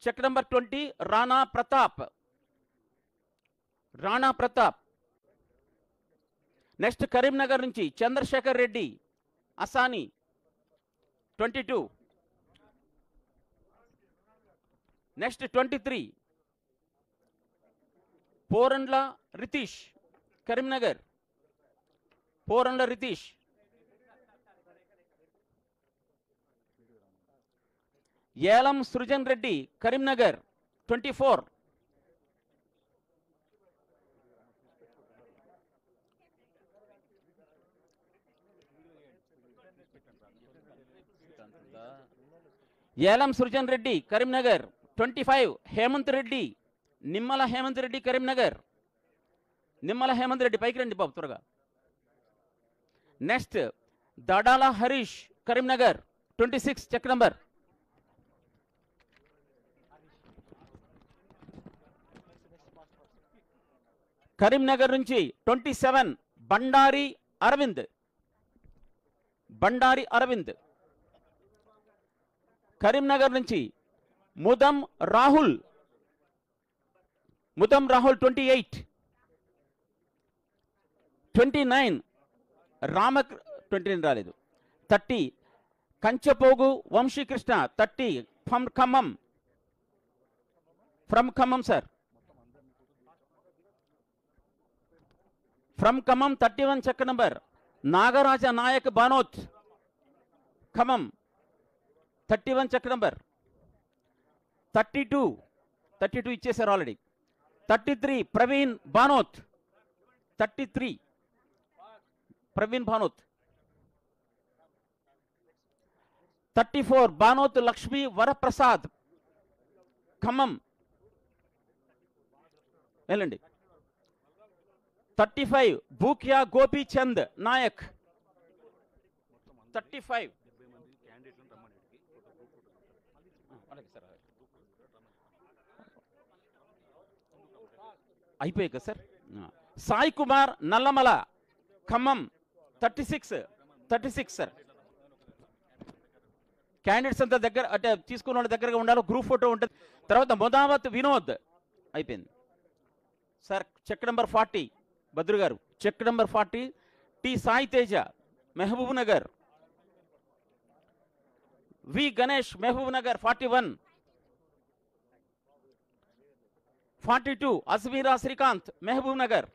check number 20 Rana Pratap. Rana Pratap. Next Karimnagar నుంచి చంద్రశేఖర్ రెడ్డి అసాని 22. నెక్స్ట్ 23 పోరండ్ల రితీష్ కరీంనగర్. పోరండ్ల రితీష్. ఏలం సృజన్ రెడ్డి కరీంనగర్ 24. ఏలం సృజన్ రెడ్డి కరీంనగర్ 25. హేమంత్ రెడ్డి నిమ్మల హేమంత్ రెడ్డి కరీంనగర్. నిమ్మల హేమంత్ రెడ్డి పైకి రండి బాబు త్వరగా. Next Dadala Harish Karimnagar 26 check number. Karimnagar నుంచి 27 బండారి అరవింద్. బండారి అరవింద్. కరీంనగర్ నుంచి ముదం రాహుల్. ముదం రాహుల్ 28. 29 29 రాలేదు. 30 Kanchapogu Vamshikrishna 30 from Khammam. From Khammam sir. From Khammam 31 check number Nagaraja Nayak Banoth Khammam 31 check number. 32 ఇచ్చేసారు ఆల్రెడీ. 33 ప్రవీణ్ బానోత్. 33 ప్రవీణ్ బానోత్. 34 బానోత్ లక్ష్మీ వరప్రసాద్ ఖమ్మం. వెళ్ళండి. 35 భూక్యా గోపీచంద్ నాయక్. 35 అయిపోయాయి కదా sir. Sai Kumar Nallamala Khammam 36 sir. Candidates అంతా దగ్గర అంటే తీసుకున్న వాళ్ళ దగ్గరగా ఉండాలి. గ్రూప్ ఫోటో ఉంటుంది. తర్వాత మొదావత్ వినోద్ అయిపోయింది సార్. చెక్ నెంబర్ 40 భద్రు గారు. Check number 40 T Sai Teja Mahabubnagar. V Ganesh Mahabubnagar 41. 42 Ajmeera Srikanth Mahabubnagar.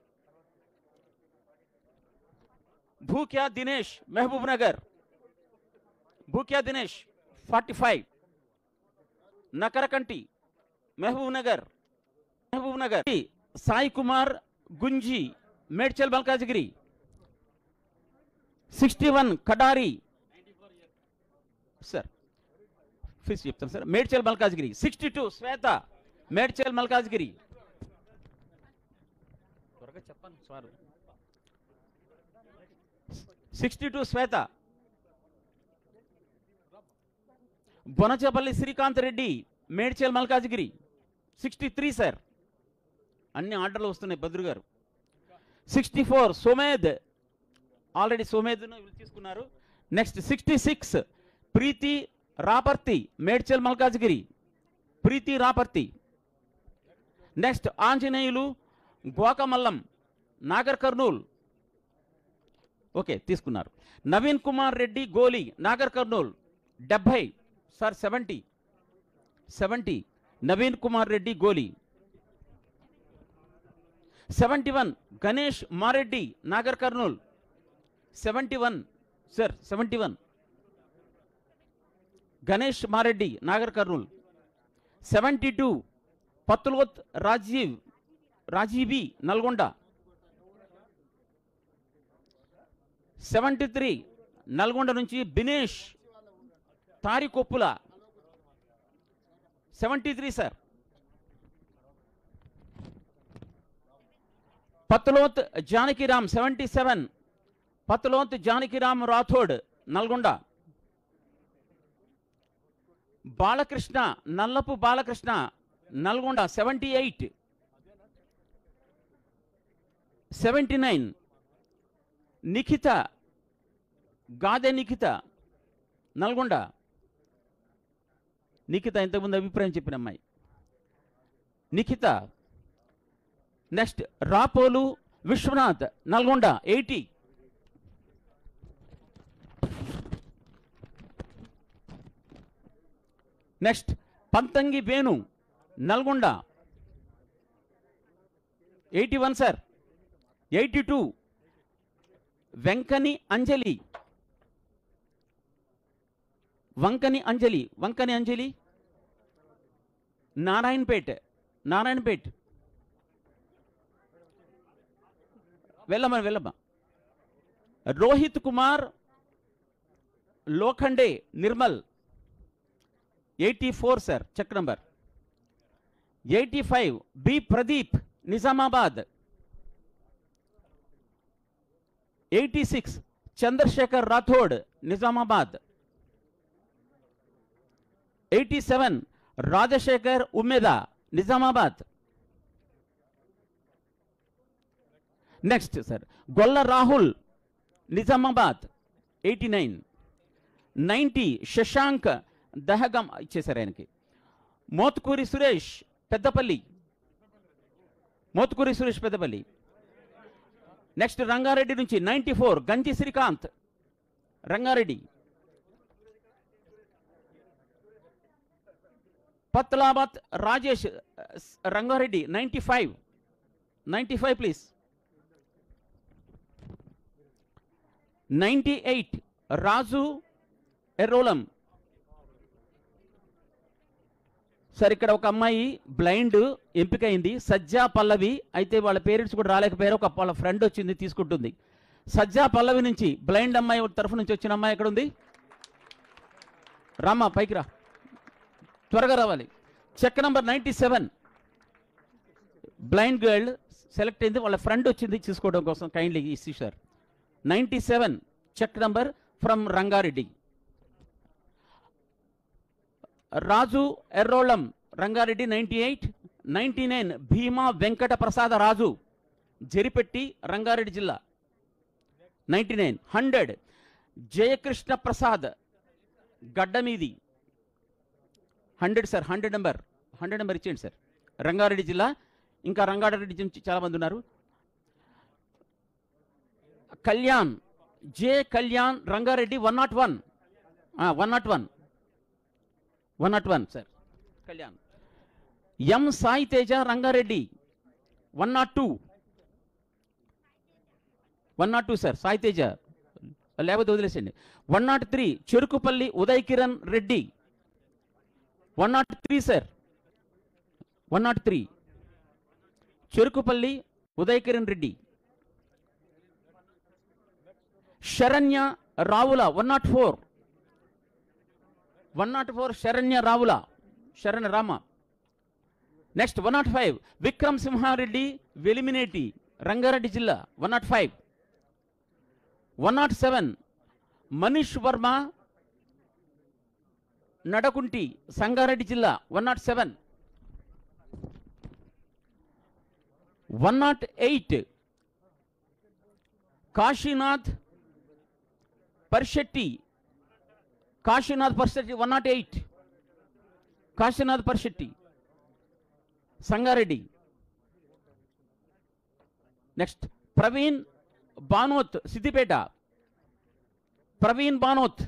Bhukya Dinesh Mahabubnagar. Bhukya Dinesh 45. Nakarakanti Mahabubnagar. Mahabubnagar. Sai Kumar Gunji Medchal Malkajgiri. 61 Kadari sir. Fee చెప్తాను సార్. మేడ్చల్ మల్కాజ్గిరి. 62 శ్వేత మేడ్చల్ మల్కాజ్గిరి. త్వరగా చెప్పండి సార్. 62 శ్వేత. బొనచపల్లి శ్రీకాంత్ రెడ్డి మేడ్చల్ మల్కాజ్గిరి. 63 సార్. అన్ని ఆర్డర్లు వస్తున్నాయి భద్రు గారు. 64 సోమేద్. ఆల్రెడీ సోమేద్ను తీసుకున్నారు. నెక్స్ట్ 66 ప్రీతి రాపర్తి మేడ్చల్ మల్కాజ్గిరి. ప్రీతి రాపర్తి. నెక్స్ట్ ఆంజనేయులు గోకమల్లం నాగర్ కర్నూల్. ఓకే తీసుకున్నారు. నవీన్ కుమార్ రెడ్డి గోలి నాగర్ కర్నూల్ 70 సార్. 70 నవీన్ కుమార్ రెడ్డి గోలి. 71 గణేష్ మారెడ్డి నాగర్ కర్నూల్. 71 సార్. 71 గణేష్ మారెడ్డి నాగర్ కర్నూల్. 72 పత్తులోత్ రాజీవి నల్గొండ. 73 నల్గొండ నుంచి బినేష్ తారికొప్పుల. 73 సార్. పత్తులోత్ జానకిరామ్ 77. పత్తులోత్ జానకిరామ్ రాథోడ్ నల్గొండ. బాలకృష్ణ నల్లపు బాలకృష్ణ నల్గొండ 78. 79 నిఖిత గాదె నిఖిత నల్గొండ. నిఖిత ఇంతకుముందు అభిప్రాయం చెప్పిన అమ్మాయి Nikhitha. Next Rapolu Vishwanath Nalgonda 80. Next Panthangi Venu Nalgonda 81 sir. 82 Venkani Anjali. Vankani Anjali Narayanpet. వెళ్ళమ్మా. Rohit Kumar Lokhande Nirmal 84 sir. Check number 85 B Pradeep Nizamabad. 86 Chandrashekar Rathod Nizamabad. 87 Rajashekar Ummeda Nizamabad. Next sir Golla Rahul Nizamabad 89. 90 Shashank Dahagam ఇచ్చేశారు ఆయనకి. మోత్కూరి సురేష్ పెద్దపల్లి. నెక్స్ట్ రంగారెడ్డి నుంచి 94 Ganji Srikanth Rangareddy. Patlabath Rajesh Rangareddy 95 please. 98 Raju ఎర్రోలం. Sir ఇక్కడ ఒక అమ్మాయి బ్లైండ్ ఎంపికైంది సజ్జా పల్లవి. అయితే వాళ్ళ పేరెంట్స్ కూడా రాలేకపోయారు. వాళ్ళ ఫ్రెండ్ వచ్చింది తీసుకుంటుంది. సజ్జా పల్లవి నుంచి బ్లైండ్ అమ్మాయి తరఫు నుంచి వచ్చిన అమ్మాయి ఎక్కడ ఉంది? రామ్మా పైకి రా, త్వరగా రావాలి. Check number 97 blind girl select అయింది. వాళ్ళ ఫ్రెండ్ వచ్చింది తీసుకోవడం కోసం. కైండ్లీ ఇసి sir. 97 check number from Rangareddy. Raju Errolam Rangareddy 98. 99 Bhima Venkata Prasada Raju జరిపెట్టి రంగారెడ్డి జిల్లా 99. 100 జయకృష్ణ ప్రసాద్ గడ్డమీది 100 సార్, 100 నెంబర్ ఇచ్చేయండి సార్. రంగారెడ్డి జిల్లా, ఇంకా రంగారెడ్డి నుంచి చాలామంది ఉన్నారు. Kalyan, J Kalyan Rangareddy 101, 101 sir Kalyan. M Sai Teja Rangareddy 102 sir, Sai Teja లేకపోతే వదిలేసండి. 103 చెరుకుపల్లి ఉదయ్ కిరణ్ రెడ్డి 103 సార్, 103 చెరుకుపల్లి ఉదయ్ కిరణ్ రెడ్డి. శరణ్య రావుల 104 శరణ్య రావుల, శరణ్య రామ. నెక్స్ట్ 105 విక్రమ్ సింహారెడ్డి వెలిమినేటి రంగారెడ్డి జిల్లా 105. 107 మనీష్ వర్మ నడకుంటి సంగారెడ్డి జిల్లా 107. 108 కాశీనాథ్ పరిశెట్టి 108 కాశీనాథ్ పరిశెట్టి సంగారెడ్డి. నెక్స్ట్ ప్రవీణ్ బానోత్ సిద్దిపేట, ప్రవీణ్ బానోత్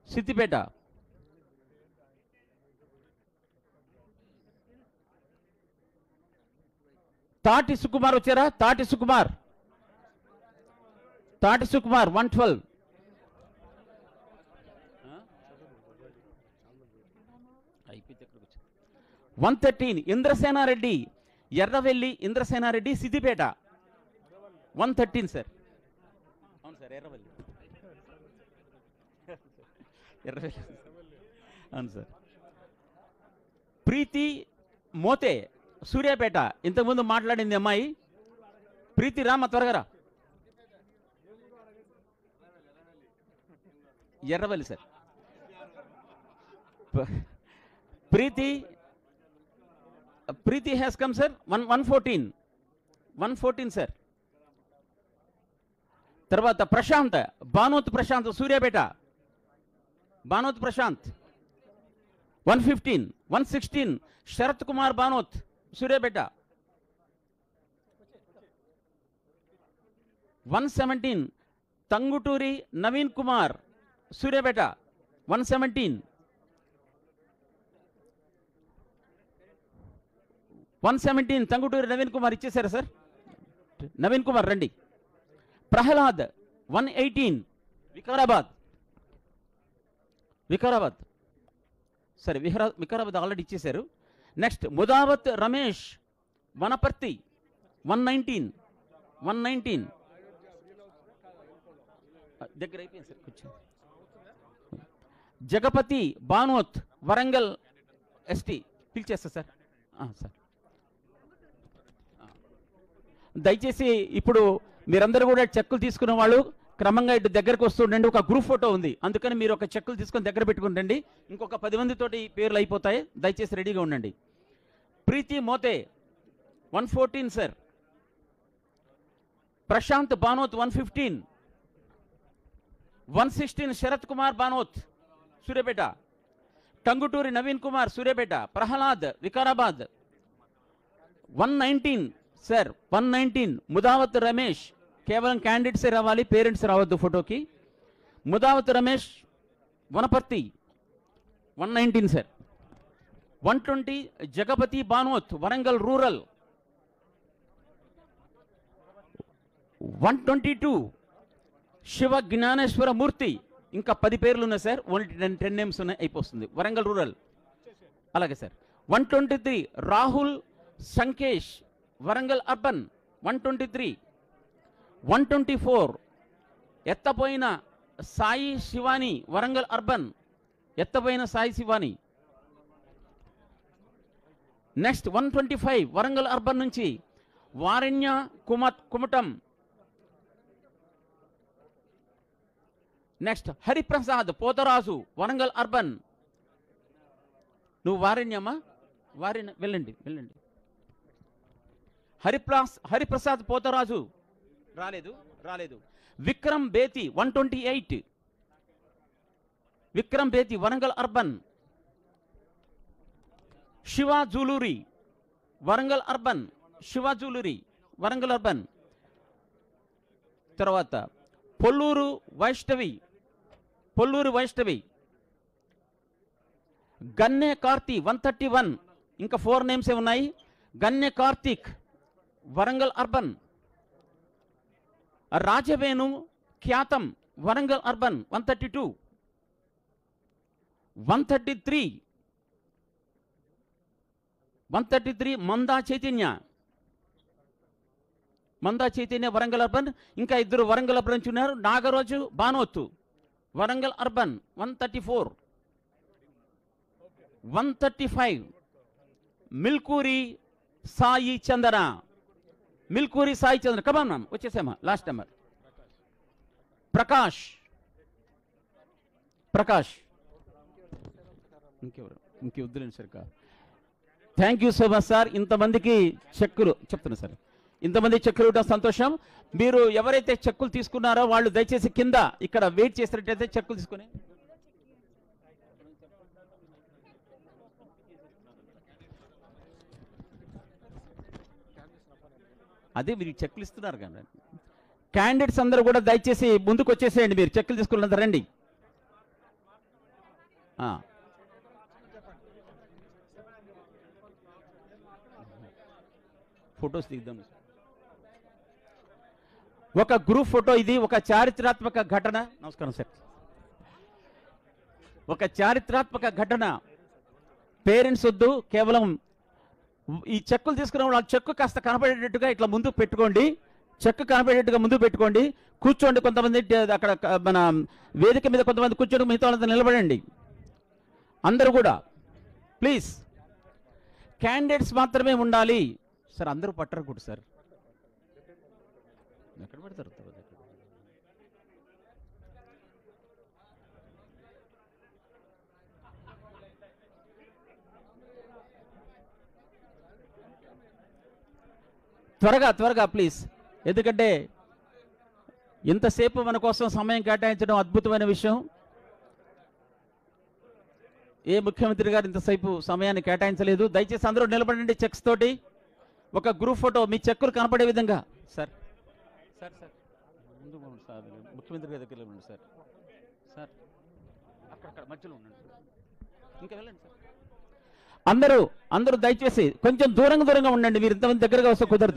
సిద్దిపేట. తాటి సుకుమార్ వచ్చారా? తాటి సుకుమార్ 112. 113 ఇంద్రసేనారెడ్డి ఎర్రవెల్లి, ఇంద్రసేనారెడ్డి సిద్దిపేట 113 సార్. అవును సార్, ఎర్రవెల్లి అవును సార్. ప్రీతి మోతే సూర్యాపేట, ఇంతకుముందు మాట్లాడింది అమ్మాయి ప్రీతి. రామ త్వరగా రా. Erravalli sir. Preethi has come sir 114 sir. తర్వాత ప్రశాంత్, బానోత్ ప్రశాంత్ సూర్యాపేట, బానోత్ ప్రశాంత్ 115. 116 శరత్ కుమార్ బానోత్ సూర్యాపేట. 117 తంగుటూరి నవీన్ కుమార్ సూర్యాపేట 117. 117 తంగుటూరి నవీన్ కుమార్ ఇచ్చేసారా సార్? నవీన్ కుమార్ రండి. ప్రహ్లాద్ 118 వికారాబాద్ సరే, వికారాబాద్ ఆల్రెడీ ఇచ్చేశారు. నెక్స్ట్ ముదావత్ రమేష్ వనపర్తి 119 దగ్గర అయిపోయింది సార్. కూర్చో. జగపతి బానోత్ వరంగల్ ఎస్టీ పిలిచేస్తా సార్. సార్ దయచేసి ఇప్పుడు మీరందరూ కూడా చెక్కులు తీసుకున్న వాళ్ళు క్రమంగా ఇటు దగ్గరకు వస్తుండండి. ఒక గ్రూప్ ఫోటో ఉంది, అందుకని మీరు ఒక చెక్కులు తీసుకొని దగ్గర పెట్టుకుంటండి. ఇంకొక 10 మందితోటి పేర్లు అయిపోతాయి, దయచేసి రెడీగా ఉండండి. ప్రీతి మోతే 114 సార్. ప్రశాంత్ బానోత్ 115. 116 శరత్ కుమార్ బానోత్ సూర్యాపేట. టంగుటూరి నవీన్ కుమార్ సూర్యాపేట. ప్రహ్లాద్ వికారాబాద్ 119 సార్. 119 ముదావత్ రమేష్, కేవలం క్యాండిడేట్సే రావాలి, పేరెంట్స్ రావద్దు ఫోటోకి. ముదావత్ రమేష్ వనపర్తి 119 సార్. 120 జగపతి బానోత్ వరంగల్ రూరల్. 122 శివ జ్ఞానేశ్వర మూర్తి, ఇంకా 10 పేర్లు ఉన్నాయి సార్, ఓన్లీ 10 నేమ్స్ ఉన్నాయి, అయిపోతుంది. వరంగల్ రూరల్. అలాగే sir. 123 Rahul Sankesh Warangal urban 123. 124 Ettapoyina Sai Shivani Warangal urban, Ettapoyina Sai Shivani. Next 125 Warangal urban నుంచి వారణ్య కుమటం. Next Hariprasad Potharaju Warangal urban. నువ్వు వారణ్యమ్మా, వెళ్ళండి. హరిప్రసాద్ పోతరాజు రాలేదు. Vikram Bethi 128. Vikram Bethi Warangal urban. Shiva Juluri Warangal urban. Shiva Juluri Warangal urban. తర్వాత పొల్లూరు వైష్ణవి. పొల్లూరు వైష్ణవి. గన్నె కార్తీ 131. ఇంకా 4 నేమ్స్ ఉన్నాయి. Ganne Karthik Warangal urban. Rajavenu Khyatham Warangal urban 132. 133 Manda Chaitanya. Manda Chaitanya Warangal urban. ఇంకా 2 వరంగల్ అర్బన్ నుంచి ఉన్నారు. Nagaraju Banothu Warangal urban 134. 135 Milkuri Sai Chandana. Milkuri Sai Chandana. Come on ma'am, వచ్చేసామా? Last number Prakash. ప్రకాష్ ఇంకెవరు? ఇంకెవద్దులేండి sir. Thank you so much sir. ఇంతమందికి చెక్కులు చెప్తున్నా సార్. ఇంతమంది చెక్కులు ఇవ్వడం సంతోషం. మీరు ఎవరైతే చెక్కులు తీసుకున్నారో వాళ్ళు దయచేసి కింద ఇక్కడ వెయిట్ చేసినట్టయితే చెక్కులు తీసుకుని అదే మీరు చెక్కులు ఇస్తున్నారు కదా. క్యాండిడేట్స్ అందరూ కూడా దయచేసి ముందుకు వచ్చేసేయండి. మీరు చెక్కులు తీసుకున్నంత రండి. ఫొటోస్ దిగుదాం. ఒక గ్రూప్ ఫోటో ఇది. ఒక చారిత్రాత్మక ఘటన. నమస్కారం సార్. ఒక చారిత్రాత్మక ఘటన. పేరెంట్స్ వద్దు, కేవలం ఈ చెక్కులు తీసుకున్న వాళ్ళు చెక్కు కాస్త కనపడేటట్టుగా ఇట్లా ముందు పెట్టుకోండి. చెక్కు కనపడేట్టుగా ముందు పెట్టుకోండి. కూర్చోండి. కొంతమంది అక్కడ మన వేదిక మీద కొంతమంది కూర్చోండి, మిగతా వాళ్ళంతా నిలబడండి. అందరూ కూడా ప్లీజ్. క్యాండిడేట్స్ మాత్రమే ఉండాలి సార్. అందరూ పట్టరు కూడా సార్. ఎక్కడ పెడతారు? త్వరగా త్వరగా ప్లీజ్. ఎందుకంటే ఇంతసేపు మన కోసం సమయం కేటాయించడం అద్భుతమైన విషయం. ఏ ముఖ్యమంత్రి గారు ఇంతసేపు సమయాన్ని కేటాయించలేదు. దయచేసి అందరూ నిలబడండి చెక్స్ తోటి. ఒక గ్రూప్ ఫోటో మీ చెక్కులు కనపడే విధంగా. సార్ సార్ సార్ ముందు సార్ ముఖ్యమంత్రి గారి దగ్గర ఉండండి సార్. సార్ అక్కడ మధ్యలో ఉండండి సార్. ఇంకా వెళ్ళండి సార్. అందరూ దయచేసి కొంచెం దూరంగా ఉండండి. మీరు ఇంతమంది దగ్గరగా వస్తే కుదరదు.